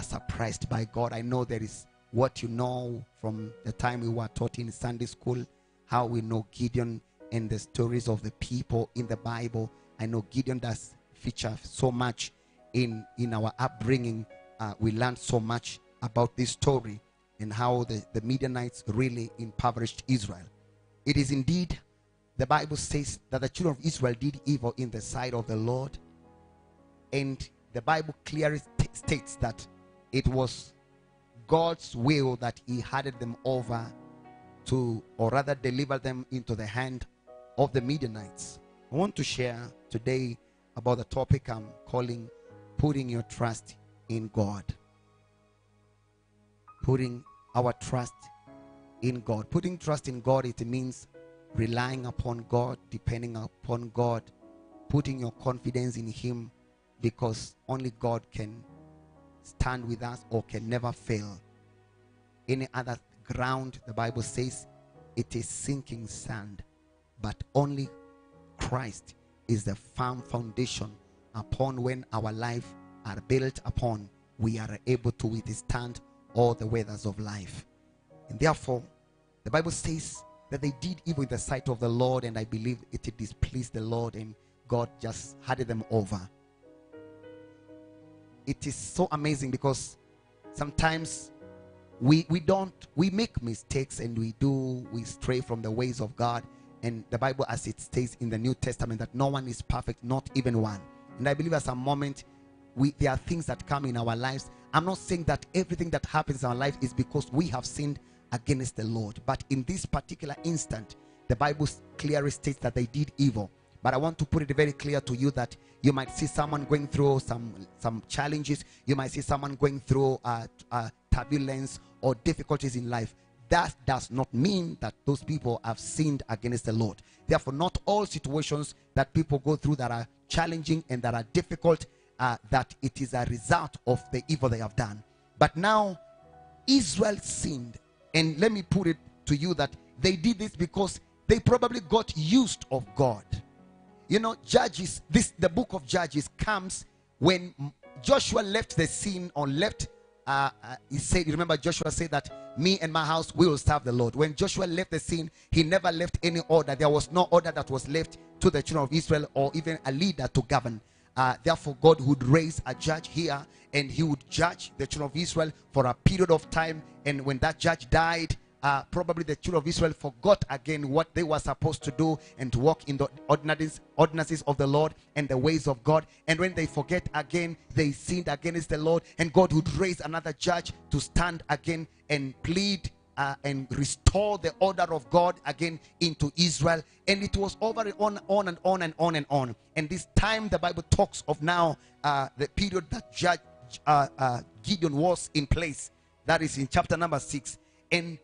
[SPEAKER 1] surprised by God. I know there is what you know from the time we were taught in Sunday school, how we know Gideon and the stories of the people in the Bible. I know Gideon does feature so much in our upbringing. We learned so much about this story. and how the Midianites really impoverished Israel. It is indeed, the Bible says that the children of Israel did evil in the sight of the Lord. And the Bible clearly states that it was God's will that he handed them over to, or rather deliver them into the hand of the Midianites. I want to share today about the topic I'm calling putting your trust in God. Putting our trust in God. Putting trust in God, it means relying upon God, depending upon God, putting your confidence in him, because only God can stand with us or can never fail. Any other ground, the Bible says, it is sinking sand, but only Christ is the firm foundation upon when our life are built upon, we are able to withstand all the weathers of life. And therefore, the Bible says that they did evil in the sight of the Lord, and I believe it displeased the Lord, and God just handed them over. It is so amazing because sometimes we make mistakes, and we stray from the ways of God. And the Bible, as it states in the New Testament, that no one is perfect, not even one. And I believe at some moment there are things that come in our lives. I'm not saying that everything that happens in our life is because we have sinned against the Lord, but in this particular instant, the Bible clearly states that they did evil. But I want to put it very clear to you that you might see someone going through some challenges. You might see someone going through turbulence or difficulties in life. That does not mean that those people have sinned against the Lord. Therefore, not all situations that people go through that are challenging and that are difficult, that it is a result of the evil they have done. But now, Israel sinned. And let me put it to you that they did this because they probably got used of God. You know, Judges, the book of Judges comes when Joshua left the scene, or left, he said, remember Joshua said that me and my house, we will serve the Lord. When Joshua left the scene, he never left any order. There was no order that was left to the children of Israel, or even a leader to govern. Therefore, God would raise a judge here, and he would judge the children of Israel for a period of time. And when that judge died, probably the children of Israel forgot again what they were supposed to do, and to walk in the ordinances of the Lord and the ways of God. And when they forget again, they sinned against the Lord, and God would raise another judge to stand again and plead and restore the order of God again into Israel. And it was over and on and on and on and on. And this time the Bible talks of now the period that Judge Gideon was in place. That is in chapter number 6. And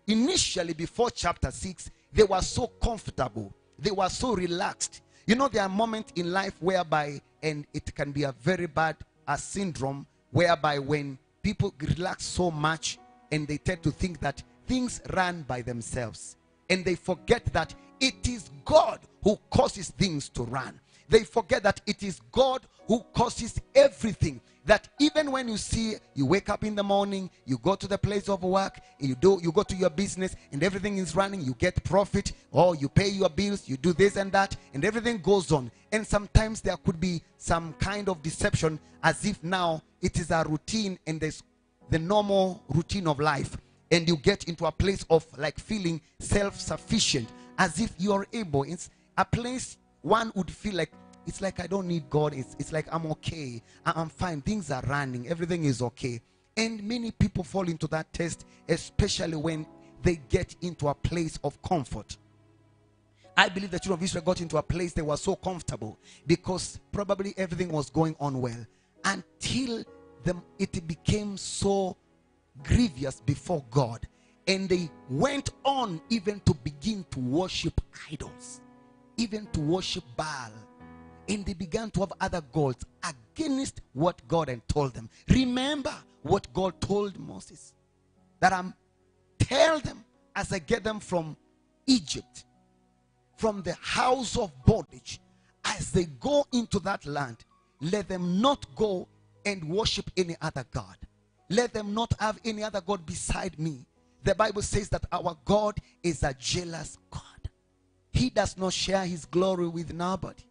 [SPEAKER 1] initially, before chapter 6, they were so comfortable. They were so relaxed. You know, there are moments in life whereby, and it can be a very bad syndrome, whereby when people relax so much, and they tend to think that things run by themselves, and they forget that it is God who causes things to run. They forget that it is God who causes everything. That even when you wake up in the morning, you go to the place of work, you go to your business, and everything is running, you get profit, or you pay your bills, you do this and that, and everything goes on. And sometimes there could be some kind of deception, as if now it is a routine, and there's the normal routine of life, and you get into a place of like feeling self-sufficient, as if you're able. It's a place one would feel like, it's like I don't need God. It's like I'm okay. I'm fine. Things are running. Everything is okay. And many people fall into that test, especially when they get into a place of comfort. I believe the children of Israel got into a place they were so comfortable because probably everything was going on well, until it became so grievous before God. And they went on even to begin to worship idols, even to worship Baal. And they began to have other gods against what God had told them. Remember what God told Moses, that tell them as I get them from Egypt, from the house of bondage, as they go into that land, let them not go and worship any other God. Let them not have any other God beside me. The Bible says that our God is a jealous God. He does not share his glory with nobody.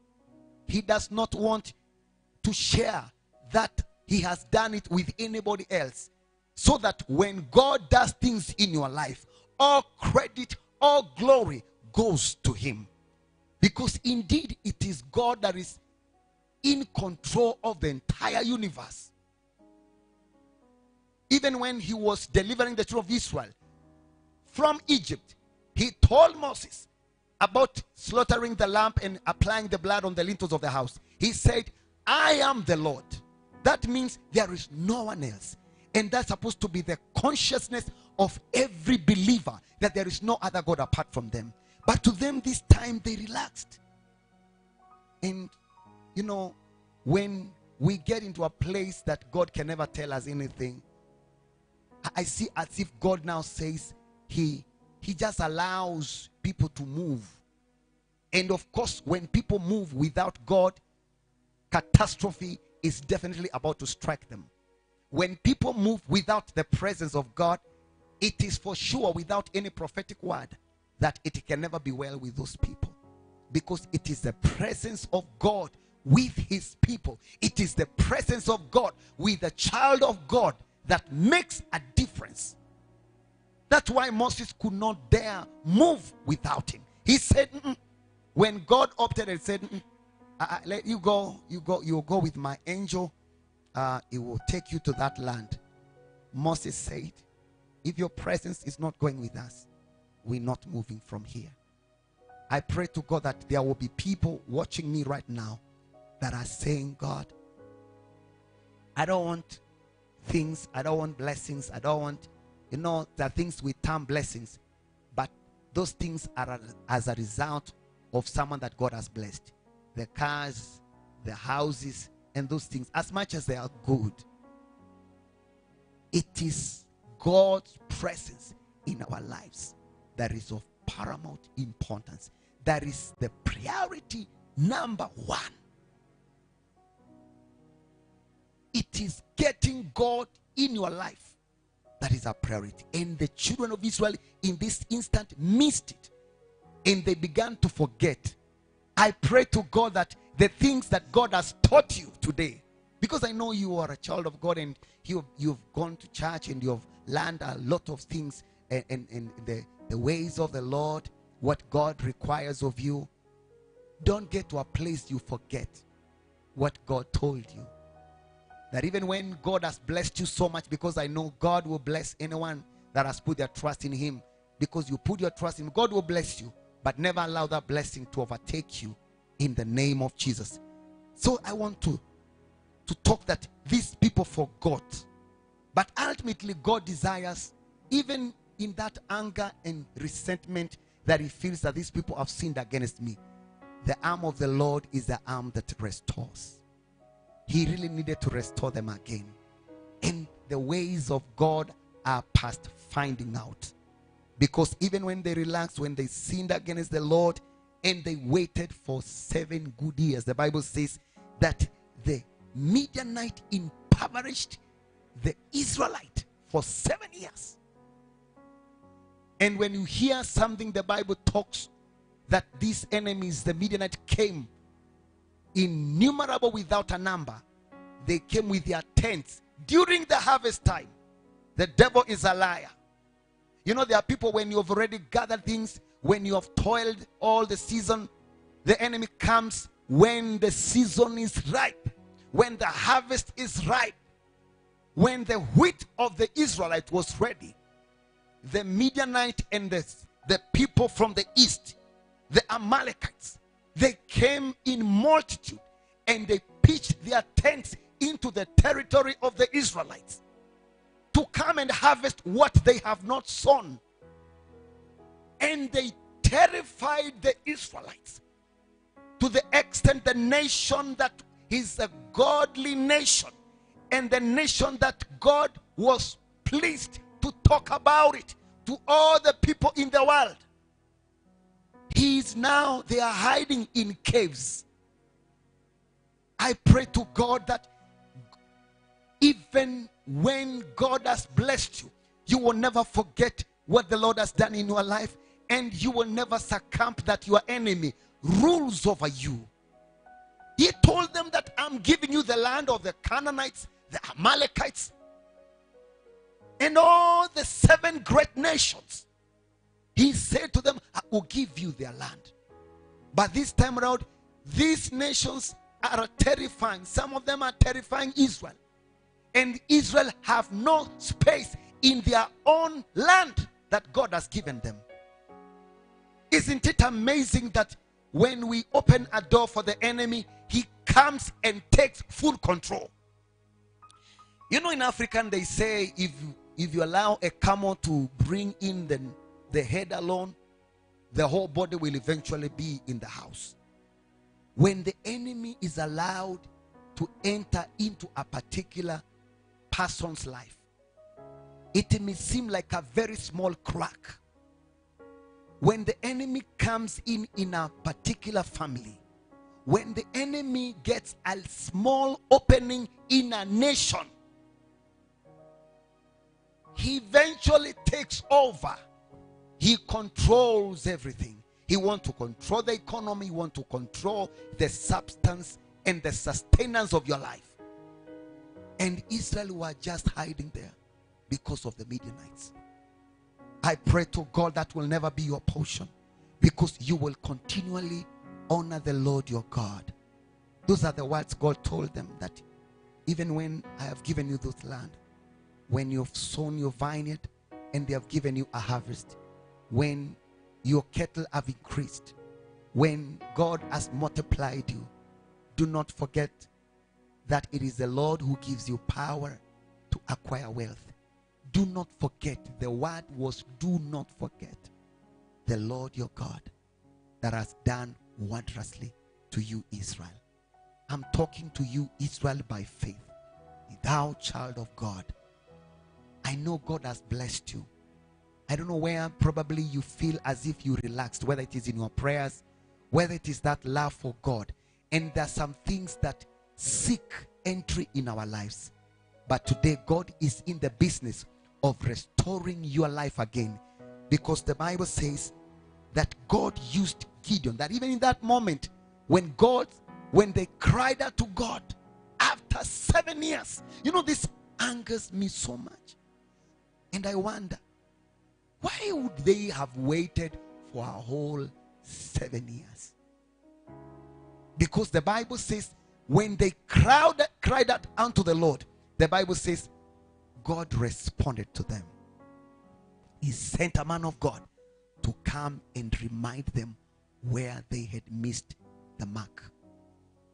[SPEAKER 1] He does not want to share that he has done it with anybody else. So that when God does things in your life, all credit, all glory goes to him. Because indeed it is God that is in control of the entire universe. Even when he was delivering the children of Israel from Egypt, he told Moses about slaughtering the lamb and applying the blood on the lintels of the house. He said, I am the Lord. That means there is no one else. And that's supposed to be the consciousness of every believer, that there is no other God apart from them. But to them this time they relaxed. And you know, when we get into a place that God can never tell us anything, I see as if God now says he just allows people to move. And of course, when people move without God, catastrophe is definitely about to strike them. When people move without the presence of God, it is for sure, without any prophetic word, that it can never be well with those people. Because it is the presence of God with his people. It is the presence of God with the child of God that makes a difference. That's why Moses could not dare move without him. He said, when God opted and said, let you go, you'll go with my angel. It will take you to that land. Moses said, if your presence is not going with us, we're not moving from here. I pray to God that there will be people watching me right now that are saying, God, I don't want things, I don't want blessings, I don't want, the things we term blessings, but those things are as a result of someone that God has blessed. The cars, the houses, and those things, as much as they are good, it is God's presence in our lives that is of paramount importance. That is the priority number one. It is getting God in your life that is a priority. And the children of Israel in this instant missed it. And they began to forget. I pray to God that the things that God has taught you today, because I know you are a child of God and you've gone to church and you've learned a lot of things and the ways of the Lord, what God requires of you. Don't get to a place you forget what God told you. That even when God has blessed you so much, because I know God will bless anyone that has put their trust in him. Because you put your trust in him, God will bless you. But never allow that blessing to overtake you in the name of Jesus. So I want to talk that these people forgot. But ultimately God desires, even in that anger and resentment that he feels that these people have sinned against me, the arm of the Lord is the arm that restores. He really needed to restore them again. And the ways of God are past finding out. Because even when they relaxed, when they sinned against the Lord, and they waited for 7 good years, the Bible says that the Midianite impoverished the Israelite for 7 years. And when you hear something, the Bible talks that these enemies, the Midianite, came innumerable without a number. They came with their tents during the harvest time. The devil is a liar. You know, there are people, when you've already gathered things, when you have toiled all the season, the enemy comes when the season is ripe, when the harvest is ripe, when the wheat of the Israelite was ready. The Midianite and the people from the east, the Amalekites, they came in multitude and they pitched their tents into the territory of the Israelites to come and harvest what they have not sown. And they terrified the Israelites to the extent the nation that is a godly nation and the nation that God was pleased to talk about it to all the people in the world. They are hiding in caves. I pray to God that even when God has blessed you, you will never forget what the Lord has done in your life, and you will never succumb that your enemy rules over you. He told them that I'm giving you the land of the Canaanites, the Amalekites. And all the 7 great nations, he said to them, I will give you their land. But this time around, these nations are terrifying. Some of them are terrifying Israel. And Israel have no space in their own land that God has given them. Isn't it amazing that when we open a door for the enemy, he comes and takes full control? You know, in African they say if you allow a camel to bring in the head alone, the whole body will eventually be in the house. When the enemy is allowed to enter into a particular person's life, it may seem like a very small crack. When the enemy comes in a particular family, when the enemy gets a small opening in a nation, he eventually takes over. He controls everything. He wants to control the economy. He wants to control the substance and the sustenance of your life. And Israel were just hiding there because of the Midianites. I pray to God that will never be your portion, because you will continually honor the Lord your God. Those are the words God told them, that even when I have given you this land, when you've sown your vineyard and they have given you a harvest, when your cattle have increased, when God has multiplied you, do not forget that it is the Lord who gives you power to acquire wealth. Do not forget, the word was do not forget the Lord your God that has done wondrously to you, Israel. I'm talking to you, Israel, by faith. Thou child of God, I know God has blessed you. I don't know where probably you feel as if you relaxed, whether it is in your prayers, whether it is that love for God. And there are some things that seek entry in our lives. But today God is in the business of restoring your life again, because the Bible says that God used Gideon, that even in that moment when they cried out to God after 7 years, you know, this angers me so much. And I wonder, why would they have waited for a whole 7 years? Because the Bible says when they cried out unto the Lord, the Bible says God responded to them. He sent a man of God to come and remind them where they had missed the mark,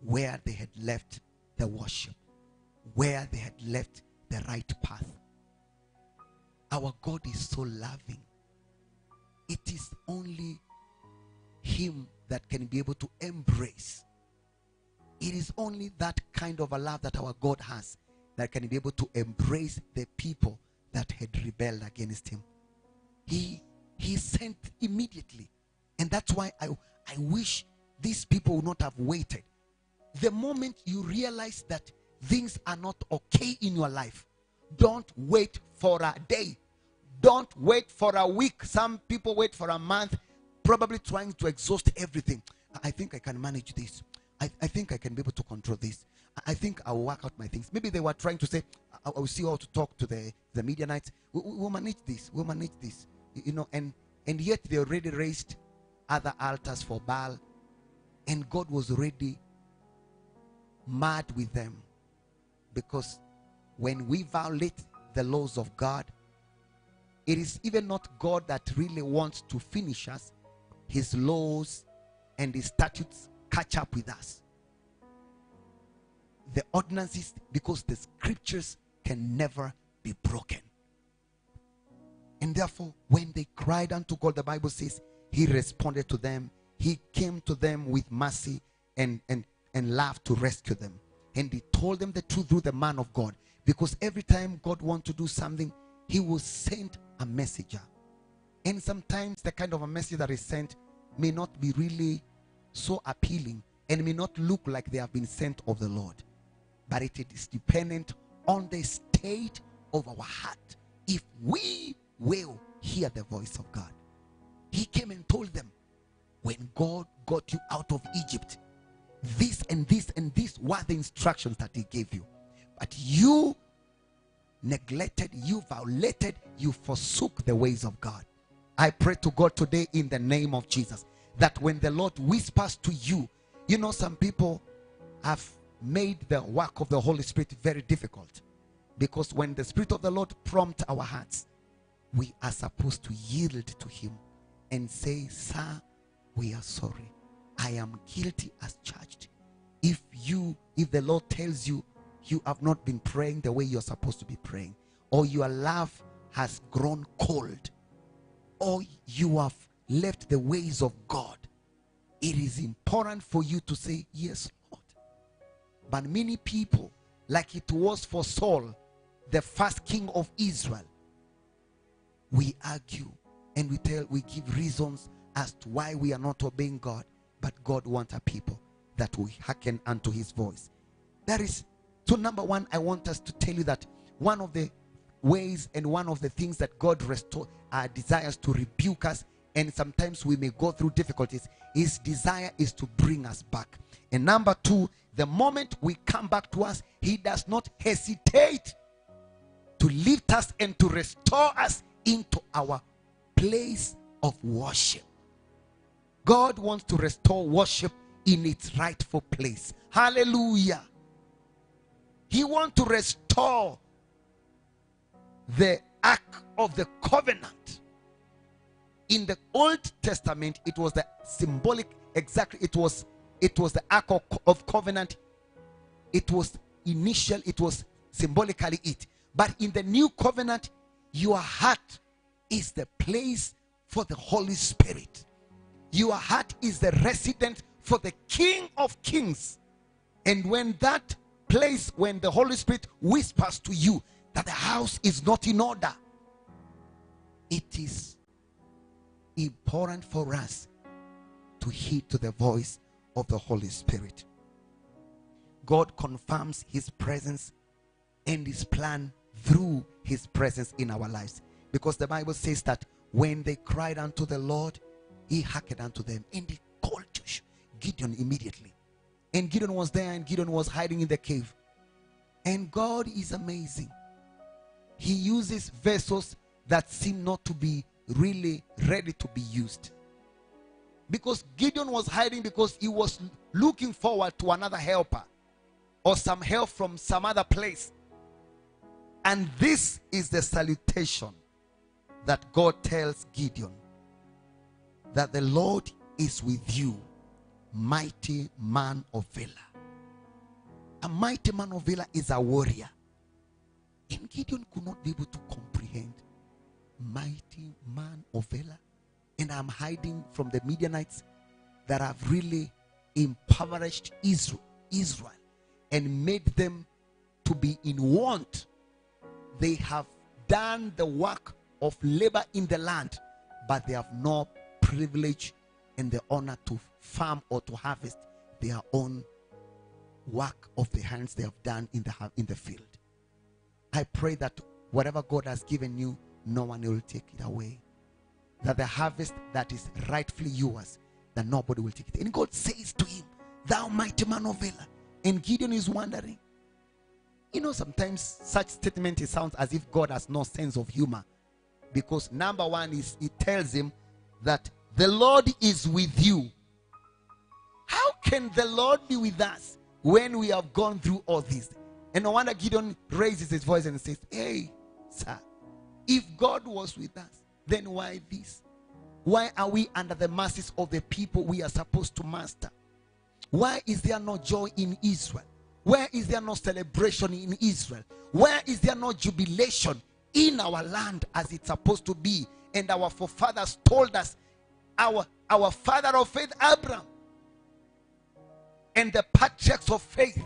[SPEAKER 1] where they had left the worship, where they had left the right path. Our God is so loving. It is only him that can be able to embrace. It is only that kind of a love that our God has that can be able to embrace the people that had rebelled against him. He sent immediately. And that's why I wish these people would not have waited. The moment you realize that things are not okay in your life, don't wait for a day. Don't wait for a week. Some people wait for a month, probably trying to exhaust everything. I think I can manage this. I think I can be able to control this. I think I'll work out my things. Maybe they were trying to say, I will see how to talk to the Midianites. We'll manage this. We'll manage this. You know, and yet they already raised other altars for Baal. And God was already mad with them. Because when we violate the laws of God, it is even not God that really wants to finish us. His laws and his statutes catch up with us. The ordinances, because the scriptures can never be broken. And therefore, when they cried unto God, the Bible says he responded to them. He came to them with mercy and love to rescue them. And he told them the truth through the man of God. Because every time God wants to do something, he will send a messenger. And sometimes the kind of a message that is sent may not be really so appealing and may not look like they have been sent of the Lord. But it is dependent on the state of our heart. If we will hear the voice of God. He came and told them, when God got you out of Egypt, this and this and this were the instructions that he gave you. But you neglected, you violated, you forsook the ways of God. I pray to God today in the name of Jesus that when the Lord whispers to you, you know, some people have made the work of the Holy Spirit very difficult, because when the Spirit of the Lord prompts our hearts, we are supposed to yield to Him and say, sir, we are sorry. I am guilty as charged. If the Lord tells you you have not been praying the way you're supposed to be praying, or your love has grown cold, or you have left the ways of God, it is important for you to say, yes, Lord. But many people, like it was for Saul, the first king of Israel, we argue and we give reasons as to why we are not obeying God. But God wants a people that will hearken unto His voice. So number one, I want us to tell you that one of the ways and one of the things that God desires to rebuke us, and sometimes we may go through difficulties, His desire is to bring us back. And number two, the moment we come back to us, He does not hesitate to lift us and to restore us into our place of worship. God wants to restore worship in its rightful place. Hallelujah. He wants to restore the ark of the covenant. In the Old Testament, it was the symbolic, exactly, it was the ark of covenant. It was initial, it was symbolically it. But in the new covenant, your heart is the place for the Holy Spirit. Your heart is the resident for the King of Kings. And when that place, when the Holy Spirit whispers to you that the house is not in order, it is important for us to heed to the voice of the Holy Spirit. God confirms His presence and His plan through His presence in our lives, because the Bible says that when they cried unto the Lord, He hearkened unto them, and He called Gideon immediately. And Gideon was there, and Gideon was hiding in the cave. And God is amazing. He uses vessels that seem not to be really ready to be used. Because Gideon was hiding because he was looking forward to another helper or some help from some other place. And this is the salutation that God tells Gideon, that the Lord is with you, mighty man of valor. A mighty man of valor is a warrior. And Gideon could not be able to comprehend, mighty man of valor, and I'm hiding from the Midianites that have really impoverished Israel and made them to be in want. They have done the work of labor in the land, but they have no privilege and the honor to farm or to harvest their own work of the hands they have done in the field. I pray that whatever God has given you, no one will take it away. That the harvest that is rightfully yours, that nobody will take it. And God says to him, thou mighty man of valor. And Gideon is wondering. You know, sometimes such statement, it sounds as if God has no sense of humor. Because number one is, he tells him that the Lord is with you. How can the Lord be with us when we have gone through all this? And no wonder Gideon raises his voice and says, hey, sir, if God was with us, then why this? Why are we under the masses of the people we are supposed to master? Why is there no joy in Israel? Where is there no celebration in Israel? Where is there no jubilation in our land as it's supposed to be? And our forefathers told us, our father of faith, Abraham, and the patriarchs of faith.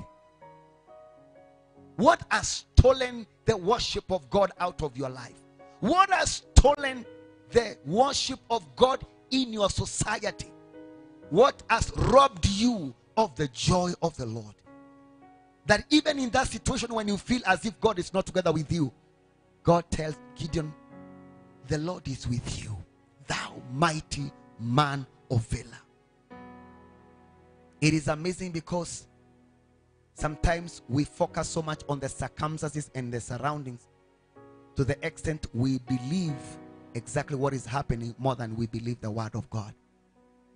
[SPEAKER 1] What has stolen the worship of God out of your life? What has stolen the worship of God in your society? What has robbed you of the joy of the Lord? That even in that situation when you feel as if God is not together with you, God tells Gideon, the Lord is with you, thou mighty man of valor. It is amazing because sometimes we focus so much on the circumstances and the surroundings to the extent we believe exactly what is happening more than we believe the word of God.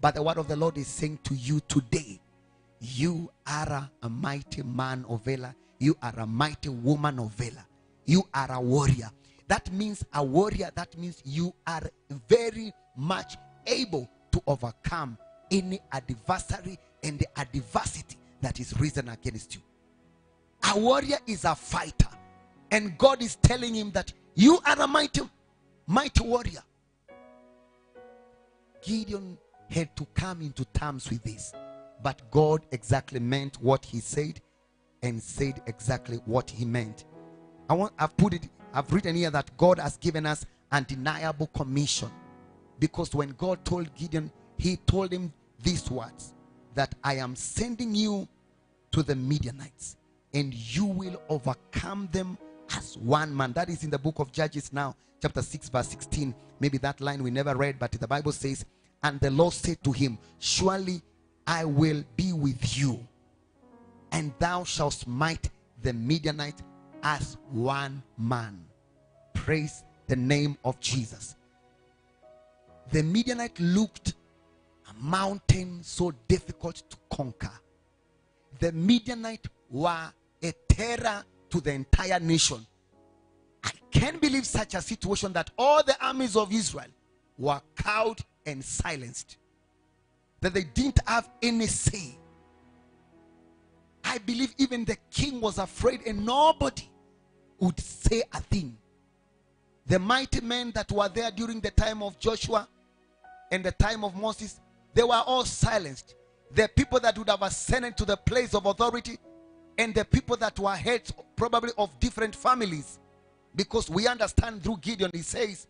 [SPEAKER 1] But the word of the Lord is saying to you today, you are a mighty man of valor. You are a mighty woman of valor. You are a warrior. That means a warrior. That means you are very much able to overcome any adversary and the adversity that is risen against you. A warrior is a fighter. And God is telling him that you are a mighty warrior. Gideon had to come into terms with this. But God exactly meant what he said and said exactly what he meant. I've written here that God has given us undeniable commission. Because when God told Gideon, he told him these words, that I am sending you to the Midianites and you will overcome them as one man. That is in the book of Judges now, chapter 6 verse 16. Maybe that line we never read, but the Bible says, and the Lord said to him, surely I will be with you, and thou shalt smite the Midianites as one man. Praise the name of Jesus. The Midianite looked a mountain so difficult to conquer. The Midianite were a terror to the entire nation. I can't believe such a situation that all the armies of Israel were cowed and silenced, that they didn't have any say. I believe even the king was afraid and nobody would say a thing. The mighty men that were there during the time of Joshua and the time of Moses, they were all silenced. The people that would have ascended to the place of authority, and the people that were heads probably of different families, because we understand through Gideon, he says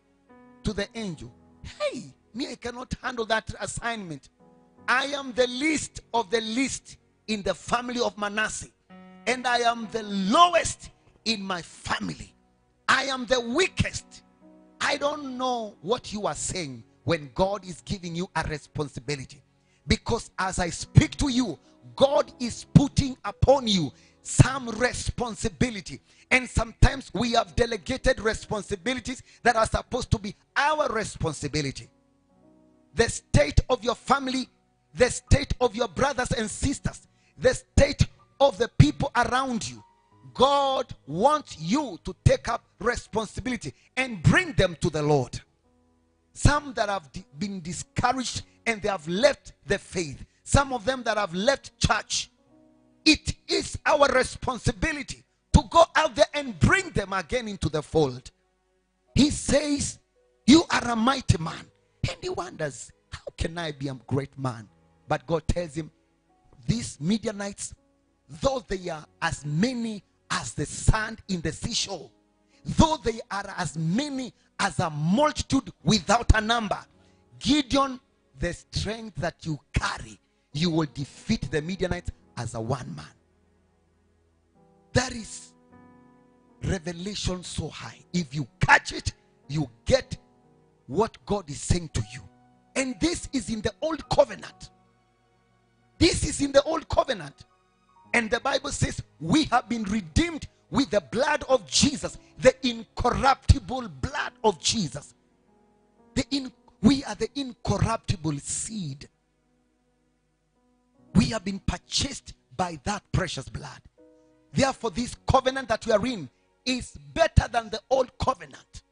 [SPEAKER 1] to the angel, hey, me, I cannot handle that assignment. I am the least of the least in the family of Manasseh, and I am the lowest in my family. I am the weakest. I don't know what you are saying when God is giving you a responsibility, because as I speak to you, God is putting upon you some responsibility, and sometimes we have delegated responsibilities that are supposed to be our responsibility. The state of your family, the state of your brothers and sisters, the state of the people around you, God wants you to take up responsibility and bring them to the Lord. Some that have been discouraged and they have left the faith, some of them that have left church, it is our responsibility to go out there and bring them again into the fold. He says, you are a mighty man. And he wonders, how can I be a great man? But God tells him, these Midianites, though they are as many as the sand in the seashore, though they are as many as a multitude without a number, Gideon, the strength that you carry, you will defeat the Midianites as a one man. That is revelation so high. If you catch it, you get what God is saying to you. And this is in the old covenant. This is in the old covenant. And the Bible says we have been redeemed with the blood of Jesus, the incorruptible blood of Jesus. We are the incorruptible seed. We have been purchased by that precious blood. Therefore, this covenant that we are in is better than the old covenant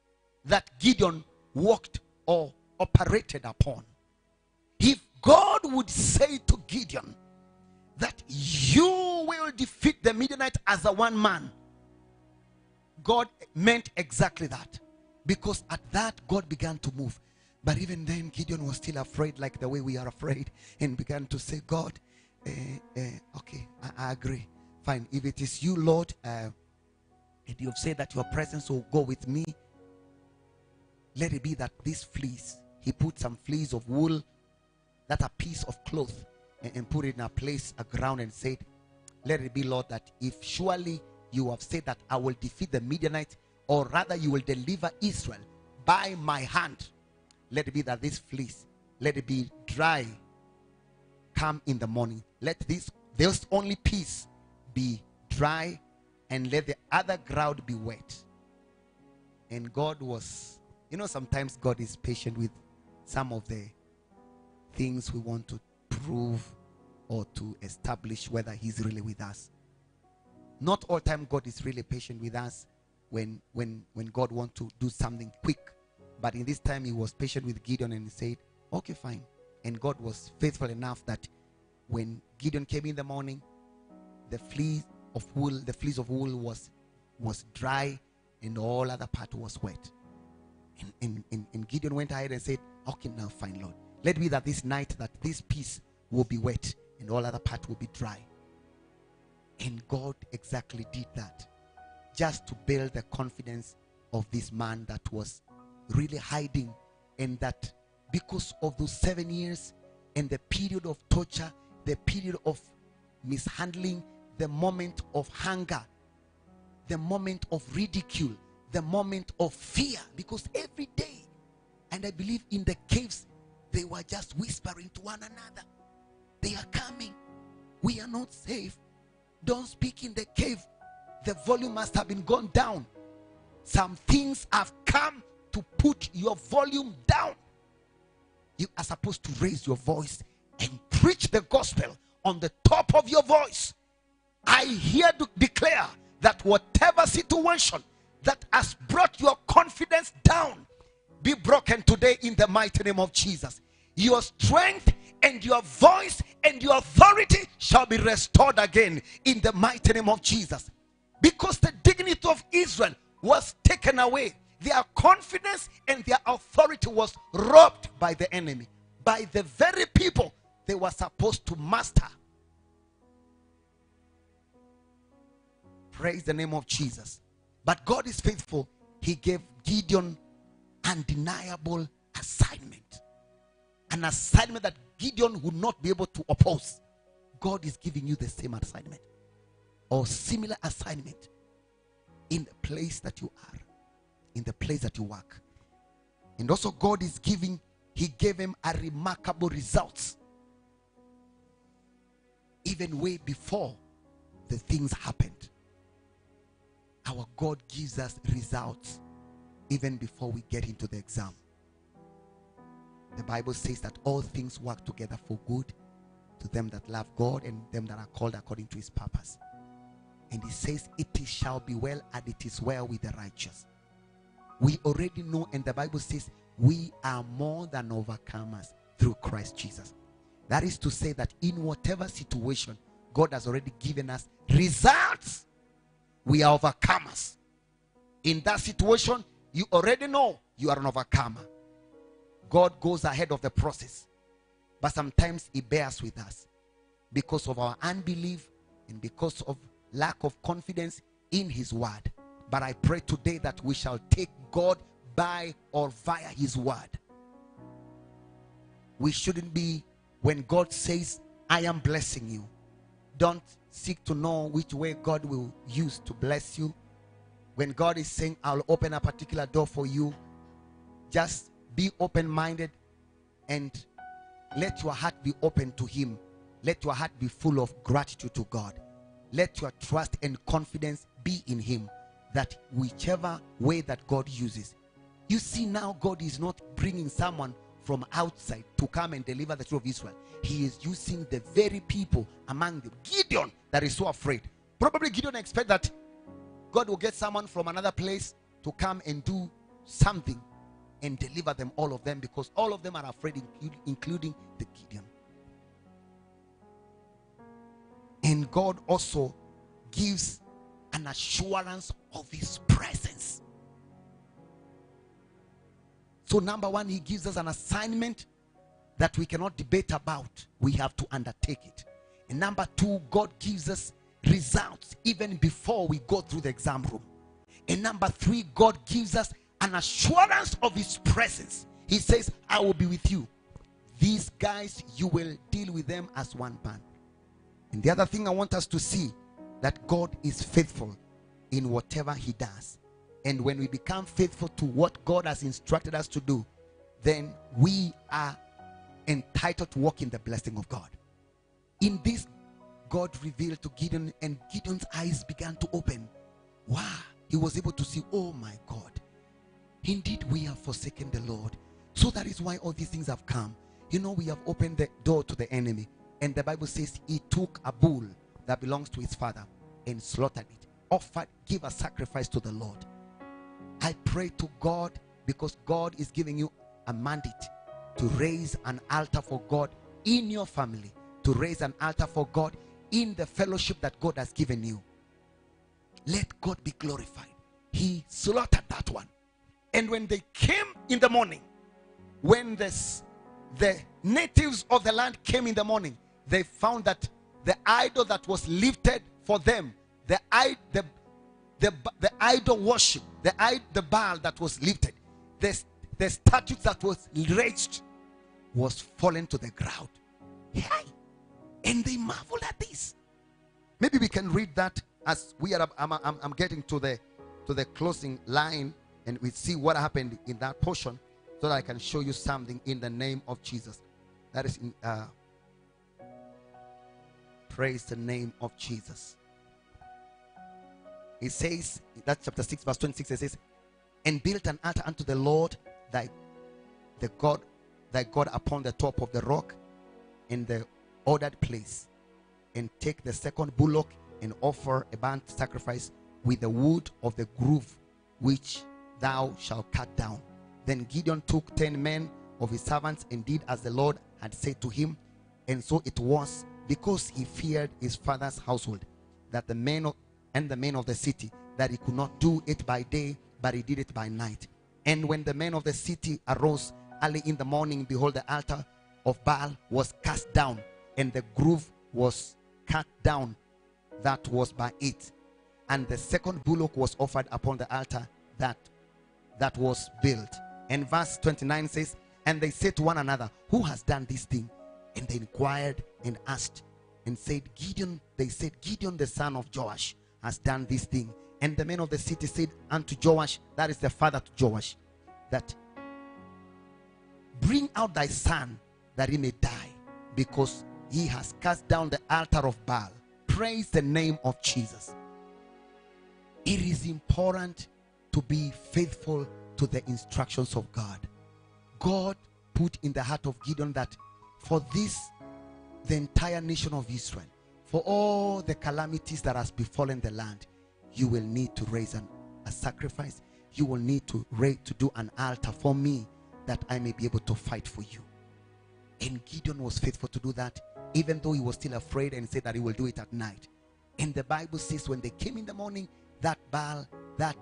[SPEAKER 1] that Gideon walked or operated upon. If God would say to Gideon that you will defeat the Midianites as a one man, God meant exactly that. Because at that, God began to move. But even then, Gideon was still afraid, like the way we are afraid, and began to say, God, okay, I agree. Fine. If it is you, Lord, and you have said that your presence will go with me, let it be that these fleas, he put some fleas of wool, that a piece of cloth, and put it in a place, a ground, and said, let it be, Lord, that if surely you have said that I will defeat the Midianites, or rather you will deliver Israel by my hand, let it be that this fleece, let it be dry, come in the morning. Let this only piece be dry, and let the other ground be wet. And God was, sometimes God is patient with some of the things we want to prove or to establish whether he's really with us. Not all time God is really patient with us when God wants to do something quick. But in this time he was patient with Gideon and he said, okay, fine. And God was faithful enough that when Gideon came in the morning, the fleece of wool was dry and all other part was wet. And Gideon went ahead and said, okay, now fine, Lord. Let be that this night that this piece will be wet and all other part will be dry. And God exactly did that, just to build the confidence of this man that was really hiding, and that because of those 7 years and the period of torture, the period of mishandling, the moment of hunger, the moment of ridicule, the moment of fear, because every day, and I believe in the caves, they were just whispering to one another, they are coming, we are not safe, don't speak in the cave. The volume must have been gone down. Some things have come to put your volume down. You are supposed to raise your voice and preach the gospel on the top of your voice. I here to declare that whatever situation that has brought your confidence down be broken today in the mighty name of Jesus. Your strength and your voice and your authority shall be restored again in the mighty name of Jesus. Because the dignity of Israel was taken away. Their confidence and their authority was robbed by the enemy, by the very people they were supposed to master. Praise the name of Jesus. But God is faithful. He gave Gideon undeniable assignment. An assignment that Gideon would not be able to oppose. God is giving you the same assignment or similar assignment in the place that you are, in the place that you work. And also God is giving, he gave him a remarkable results even way before the things happened. Our God gives us results even before we get into the exam. The Bible says that all things work together for good to them that love God and them that are called according to his purpose. And he says it shall be well, and it is well with the righteous. We already know, and the Bible says we are more than overcomers through Christ Jesus. That is to say that in whatever situation, God has already given us results. We are overcomers. In that situation, you already know you are an overcomer. God goes ahead of the process, but sometimes he bears with us because of our unbelief and because of lack of confidence in his word. But I pray today that we shall take God by or via his word. We shouldn't be, when God says, I am blessing you, don't seek to know which way God will use to bless you. When God is saying, I'll open a particular door for you, just be open-minded and let your heart be open to him. Let your heart be full of gratitude to God. Let your trust and confidence be in him, that whichever way that God uses. You see, now God is not bringing someone from outside to come and deliver the truth of Israel. He is using the very people among them. Gideon, that is so afraid. Probably Gideon expect that God will get someone from another place to come and do something and deliver them, all of them, because all of them are afraid, including the Gideon. And God also gives an assurance of his presence. So number one, he gives us an assignment that we cannot debate about. We have to undertake it. And number two, God gives us results even before we go through the exam room. And number three, God gives us an assurance of his presence. He says, I will be with you. These guys, you will deal with them as one band. And the other thing I want us to see, that God is faithful in whatever he does. And when we become faithful to what God has instructed us to do, then we are entitled to walk in the blessing of God. In this, God revealed to Gideon, and Gideon's eyes began to open. Wow, he was able to see, oh my God, Indeed, we have forsaken the Lord. So that is why all these things have come. You know, we have opened the door to the enemy. And the Bible says he took a bull that belongs to his father and slaughtered it. Offered, give a sacrifice to the Lord. I pray to God, because God is giving you a mandate to raise an altar for God in your family, to raise an altar for God in the fellowship that God has given you. Let God be glorified. He slaughtered that one. And when they came in the morning, when the natives of the land came in the morning, they found that the idol that was lifted for them, the idol worship, the Baal that was lifted, the statue that was raised was fallen to the ground. Hey. And they marveled at this. Maybe we can read that as we are. I'm getting to the closing line, and we see what happened in that portion, so that I can show you something in the name of Jesus. That is in praise the name of Jesus. It says, that's chapter 6 verse 26. It says, and built an altar unto the Lord thy God upon the top of the rock in the ordered place, and take the second bullock and offer a burnt sacrifice with the wood of the grove which thou shalt cut down. Then Gideon took 10 men of his servants and did as the Lord had said to him. And so it was, because he feared his father's household, that the men of the city, that he could not do it by day, but he did it by night. And when the men of the city arose early in the morning, behold, the altar of Baal was cast down, and the grove was cut down that was by it. And the second bullock was offered upon the altar that was built. And verse 29 says, and they said to one another, who has done this thing? And they inquired and asked and said, Gideon. They said, Gideon the son of Joash has done this thing. And the men of the city said unto Joash, that is the father to Joash, that bring out thy son that he may die, because he has cast down the altar of Baal. Praise the name of Jesus. It is important to be faithful to the instructions of God. God put in the heart of Gideon that for this, the entire nation of Israel, for all the calamities that has befallen the land, you will need to raise a sacrifice. You will need to do an altar for me, that I may be able to fight for you. And Gideon was faithful to do that, even though he was still afraid, and said that he will do it at night. And the Bible says when they came in the morning, that Baal, that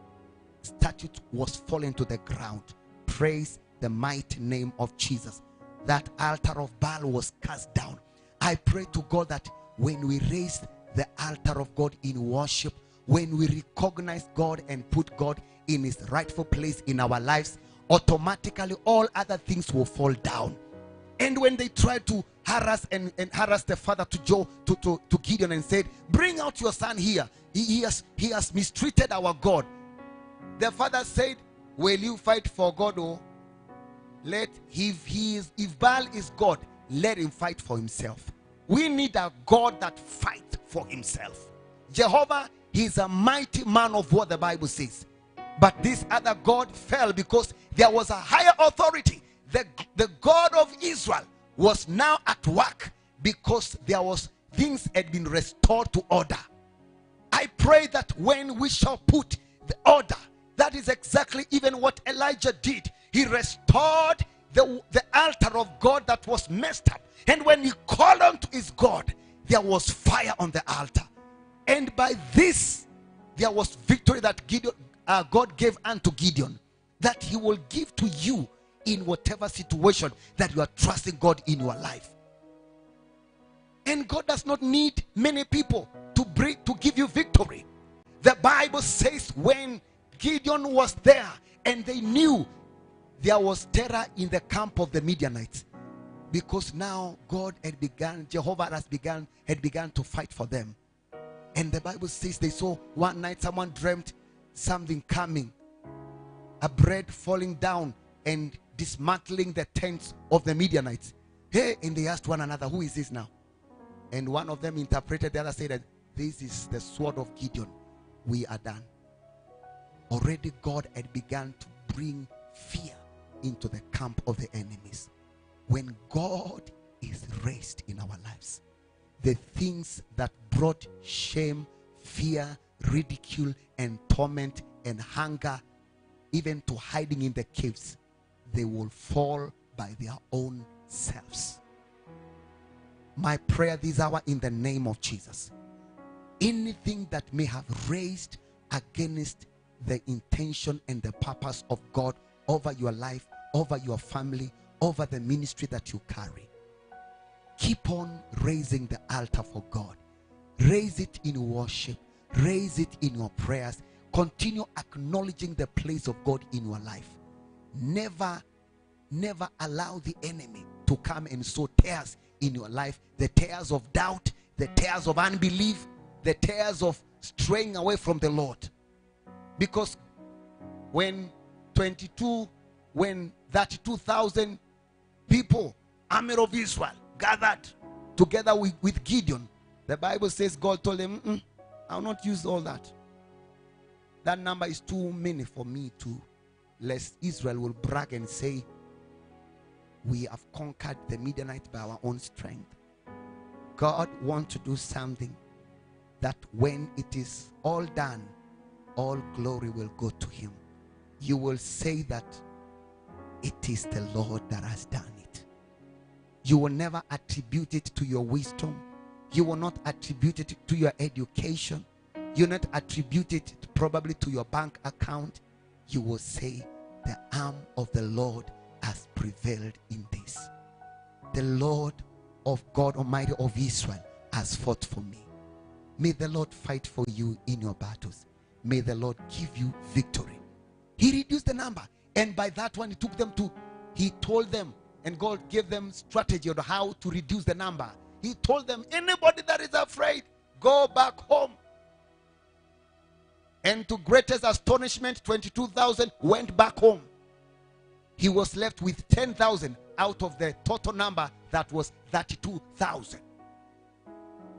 [SPEAKER 1] statue was fallen to the ground. Praise the mighty name of Jesus. That altar of Baal was cast down. I pray to God that when we raise the altar of God in worship, when we recognize God and put God in his rightful place in our lives, automatically all other things will fall down. And when they tried to harass and harass the father to Gideon and said, bring out your son here, he has mistreated our God. The father said, will you fight for God? Oh, if Baal is God, let him fight for himself. We need a God that fights for himself. Jehovah, he is a mighty man of war, the Bible says. But this other God fell because there was a higher authority. The God of Israel was now at work, because things had been restored to order. I pray that when we shall put the order, that is exactly even what Elijah did. He restored the altar of God that was messed up. And when he called on to his God, there was fire on the altar. And by this, there was victory that God gave unto Gideon, that he will give to you in whatever situation that you are trusting God in your life. And God does not need many people to give you victory. The Bible says when Gideon was there and they knew there was terror in the camp of the Midianites, because now Jehovah had begun to fight for them. And the Bible says they saw one night someone dreamt something coming, a bread falling down and dismantling the tents of the Midianites. Hey, and they asked one another, who is this now? And one of them interpreted, the other said that this is the sword of Gideon. We are done. Already God had begun to bring fear into the camp of the enemies. When God is raised in our lives, the things that brought shame, fear, ridicule, and torment and hunger, even to hiding in the caves, they will fall by their own selves. My prayer this hour in the name of Jesus, anything that may have raised against the intention and the purpose of God over your life, over your family, over the ministry that you carry, keep on raising the altar for God. Raise it in worship. Raise it in your prayers. Continue acknowledging the place of God in your life. Never allow the enemy to come and sow tears in your life. The tears of doubt, the tears of unbelief, the tears of straying away from the Lord. Because when 32,000 people, army of Israel, gathered together with Gideon, the Bible says God told him, I'll not use all that. That number is too many for me to, lest Israel will brag and say, we have conquered the Midianites by our own strength. God wants to do something that when it is all done, all glory will go to him. You will say that it is the Lord that has done it. You will never attribute it to your wisdom. You will not attribute it to your education. You will not attribute it probably to your bank account. You will say, the arm of the Lord has prevailed in this. The Lord of God Almighty of Israel has fought for me. May the Lord fight for you in your battles. May the Lord give you victory. He reduced the number, and by that one he told them, and God gave them strategy on how to reduce the number. He told them, anybody that is afraid, go back home. And to greatest astonishment, 22,000 went back home. He was left with 10,000 out of the total number that was 32,000.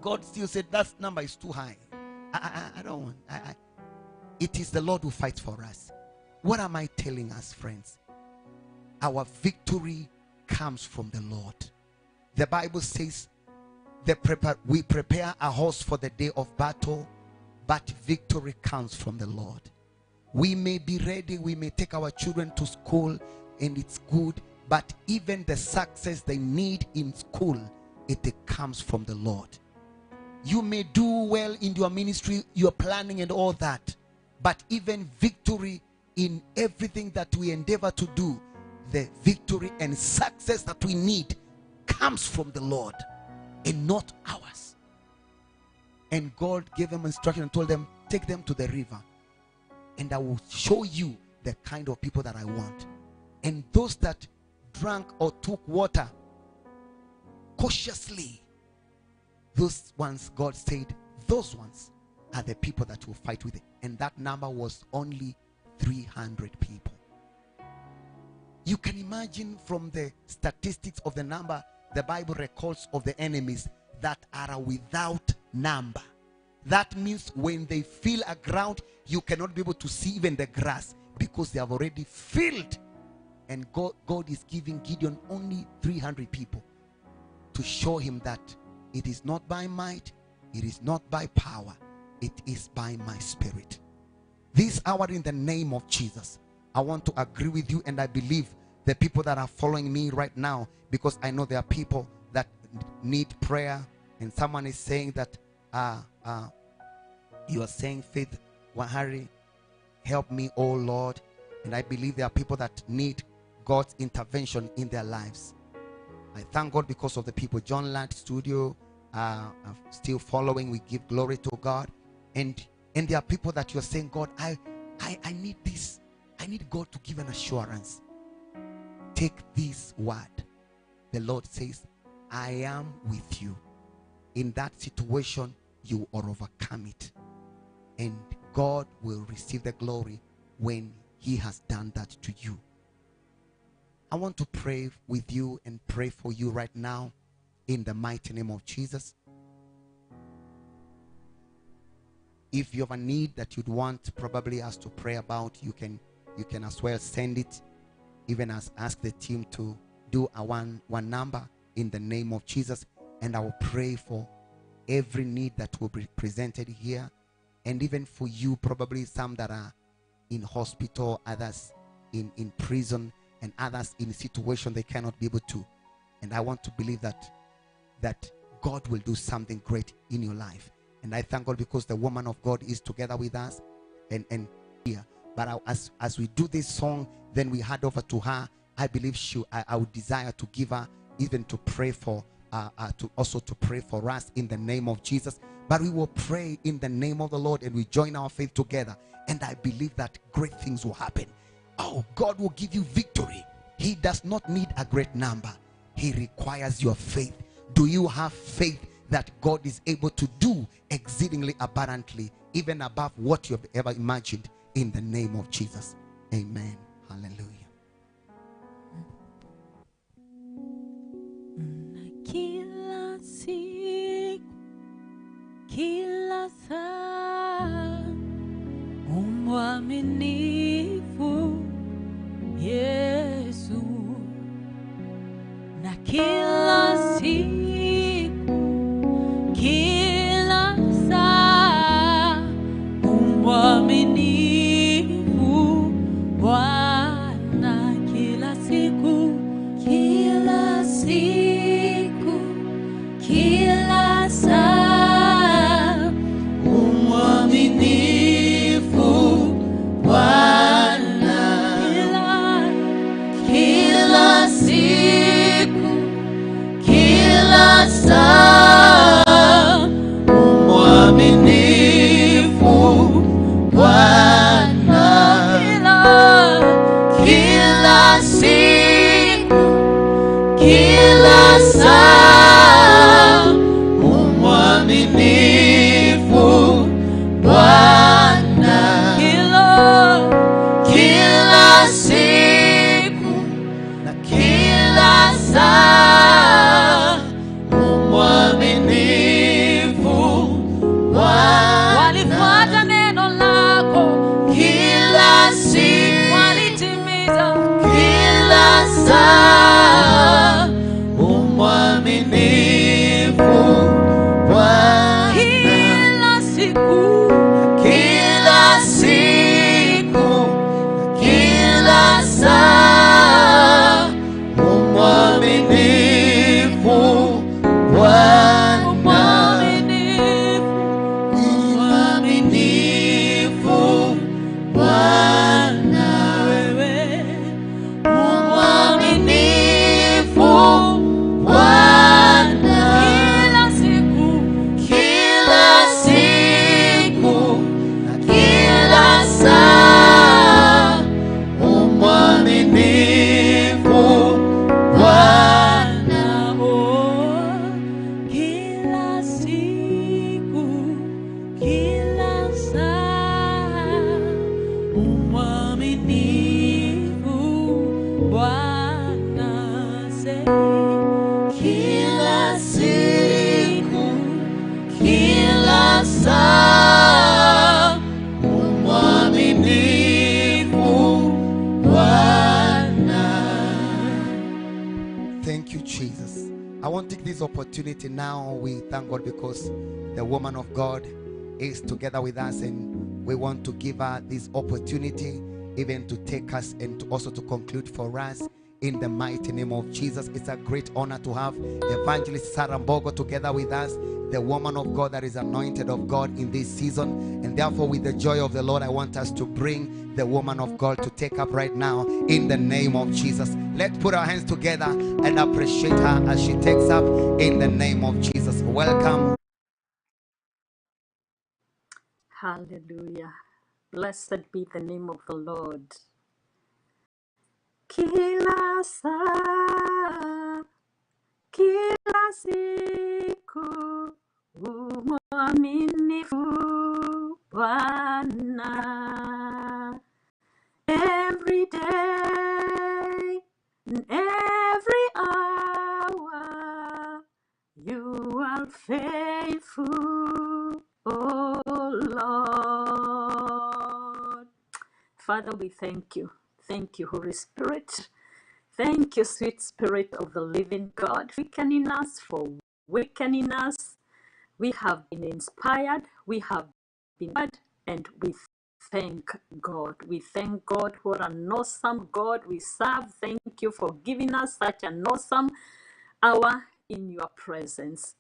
[SPEAKER 1] God still said, that number is too high. I don't want. It is the Lord who fights for us. What am I telling us, friends? Our victory comes from the Lord. The Bible says, we prepare a horse for the day of battle, but victory comes from the Lord. We may be ready, we may take our children to school, and it's good, but even the success they need in school, it comes from the Lord. You may do well in your ministry, your planning and all that, but even victory in everything that we endeavor to do, the victory and success that we need comes from the Lord and not ours. And God gave them instruction and told them, take them to the river and I will show you the kind of people that I want. And those that drank or took water cautiously, those ones, God said, those ones are the people that will fight with it. And that number was only 300 people. You can imagine from the statistics of the number the Bible records of the enemies that are without number. That means when they fill a ground, you cannot be able to see even the grass because they have already filled. And God is giving Gideon only 300 people to show him that it is not by might, it is not by power, it is by my spirit. This hour in the name of Jesus, I want to agree with you, and I believe the people that are following me right now, because I know there are people that need prayer, and someone is saying that you are saying, Faith Wahari, help me, oh Lord. And I believe there are people that need God's intervention in their lives. I thank God because of the people. John Land Studio are still following. We give glory to God. And there are people that you're saying, God, I need this. I need God to give an assurance. Take this word. The Lord says, I am with you. In that situation, you will overcome it. And God will receive the glory when he has done that to you. I want to pray with you and pray for you right now in the mighty name of Jesus. If you have a need that you'd want probably us to pray about, you can you can as well send it, even as ask the team to do a one number in the name of Jesus. And I will pray for every need that will be presented here, and even for you, probably some that are in hospital, others in prison, and others in a situation they cannot be able to. And I want to believe that God will do something great in your life. And I thank God because the woman of God is together with us and here. But as we do this song, then we hand over to her. I believe I would desire to give her even to pray for to pray for us in the name of Jesus. But we will pray in the name of the Lord, and we join our faith together, and I believe that great things will happen. Oh, God will give you victory. He does not need a great number. He requires your faith. Do you have faith that God is able to do exceedingly abundantly, even above what you have ever imagined, in the name of Jesus? Amen. Hallelujah.
[SPEAKER 2] Kila siku, kila saa, umwaminifu Yesu. Na kila siku, kila saa, umwaminifu Bwana. Kila siku, kila siku, kila saa, umwaminifu Bwana. Kila siku, kila saa, umwaminifu Bwana. Kila siku, kila saa, umwaminifu Bwana. Kila siku, kila saa, umwaminifu Bwana. Walifuata neno lako kila siku, walitimiza kila saa, umwaminifu Bwana. Kila siku, kila siku, kila saa, umwaminifu Bwana. Umwaminifu Bwana. Wewe umwaminifu Bwana. Kila siku, kila siku, kila saa, umwaminifu Bwana. Oh, kila siku, kila saa, umwaminifu Bwana. Say, kila siku, kila saa, umwaminifu Bwana.
[SPEAKER 1] Thank you, Jesus. I want to take this opportunity now. We thank God because the woman of God is together with us, and we want to give her this opportunity even to take us and to also to conclude for us in the mighty name of Jesus. It's a great honor to have Evangelist Sarah Mbogo together with us, the woman of God that is anointed of God in this season. And therefore, with the joy of the Lord, I want us to bring the woman of God to take up right now in the name of Jesus. Let's put our hands together and appreciate her as she takes up in the name of Jesus. Welcome.
[SPEAKER 4] Hallelujah. Blessed be the name of the Lord. Kila saa, kila siku, umwaminifu Bwana. Every day, and every hour, you are faithful, oh Lord. Father, we thank you. Thank you, Holy Spirit. Thank you, sweet Spirit of the living God. Weakening us for weakening us. We have been inspired. We have been led, and we thank God. We thank God. What an awesome God we serve. Thank you for giving us such an awesome hour in your presence.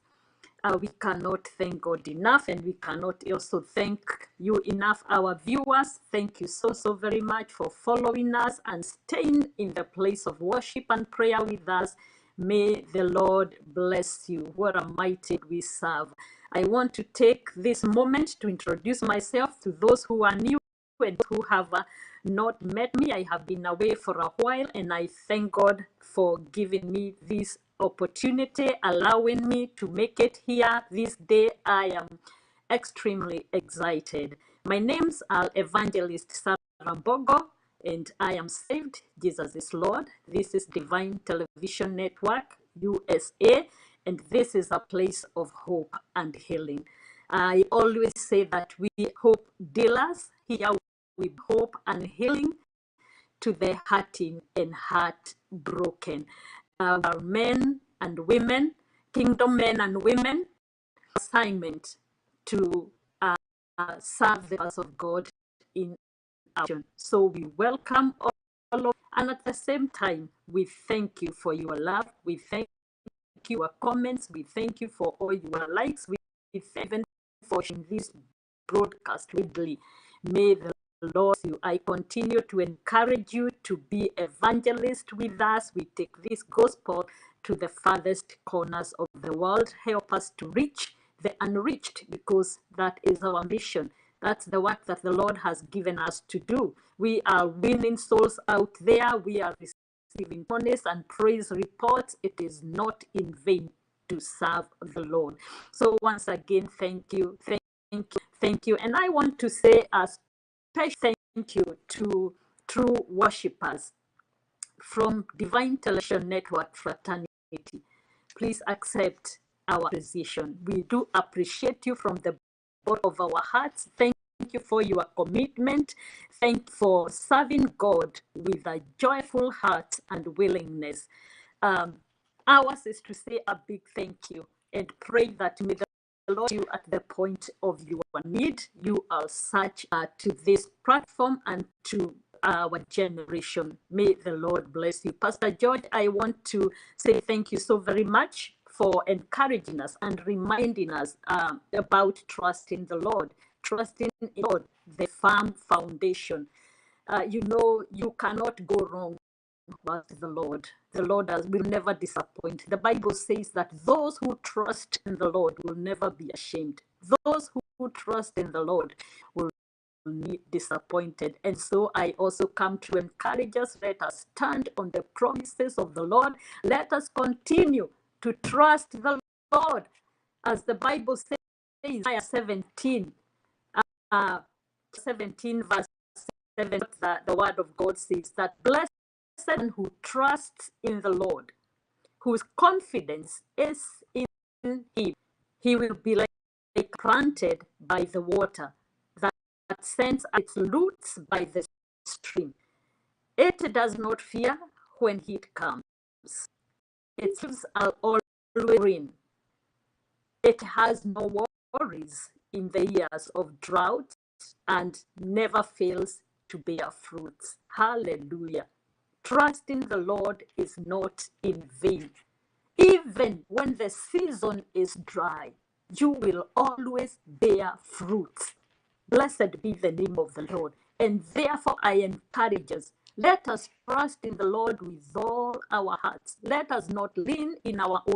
[SPEAKER 4] We cannot thank God enough, and we cannot also thank you enough, our viewers. Thank you so, so very much for following us and staying in the place of worship and prayer with us. May the Lord bless you. What a mighty God we serve. I want to take this moment to introduce myself to those who are new and who have not met me. I have been away for a while, and I thank God for giving me this opportunity, allowing me to make it here this day. I am extremely excited. My name's Evangelist Sarah Mbogo, and I am saved. Jesus is Lord. This is Divine Television Network, USA, and this is a place of hope and healing. I always say that we hope dealers here with hope and healing to the hurting and heartbroken. Our men and women, kingdom men and women, assignment to serve the house of God in action. So we welcome all of, and at the same time, we thank you for your love. We thank you for your comments. We thank you for all your likes. We thank you for sharing this broadcast widely. May the Lord you. I continue to encourage you to be evangelist with us. We take this gospel to the farthest corners of the world. Help us to reach the unreached, because that is our mission. That's the work that the Lord has given us to do. We are winning souls out there. We are receiving honest and praise reports. It is not in vain to serve the Lord. So once again, thank you, thank you. And I want to say a special thank you to true worshippers from Divine Television Network Fraternity. Please accept our appreciation. We do appreciate you from the bottom of our hearts. Thank you for your commitment. Thank you for serving God with a joyful heart and willingness. Ours is to say a big thank you and pray that may the Lord you at the point of your need. You are such to this platform and to our generation. May the Lord bless you. Pastor George, I want to say thank you so very much for encouraging us and reminding us about trusting the Lord. Trusting in God, the firm foundation. You know, you cannot go wrong with the Lord. The Lord will never disappoint. The Bible says that those who trust in the Lord will never be ashamed. Those who trust in the Lord will be disappointed. And so I also come to encourage us. Let us stand on the promises of the Lord. Let us continue to trust the Lord. As the Bible says, Isaiah 17, 17 verse 7, the word of God says that blessed one who trusts in the Lord, whose confidence is in him. He will be like planted by the water that sends its roots by the stream. It does not fear when heat comes. Its leaves are always green. It has no worries in the years of drought and never fails to bear fruits. Hallelujah. Trusting the Lord is not in vain. Even when the season is dry, you will always bear fruits. Blessed be the name of the Lord. And therefore I encourage us, let us trust in the Lord with all our hearts. Let us not lean in our own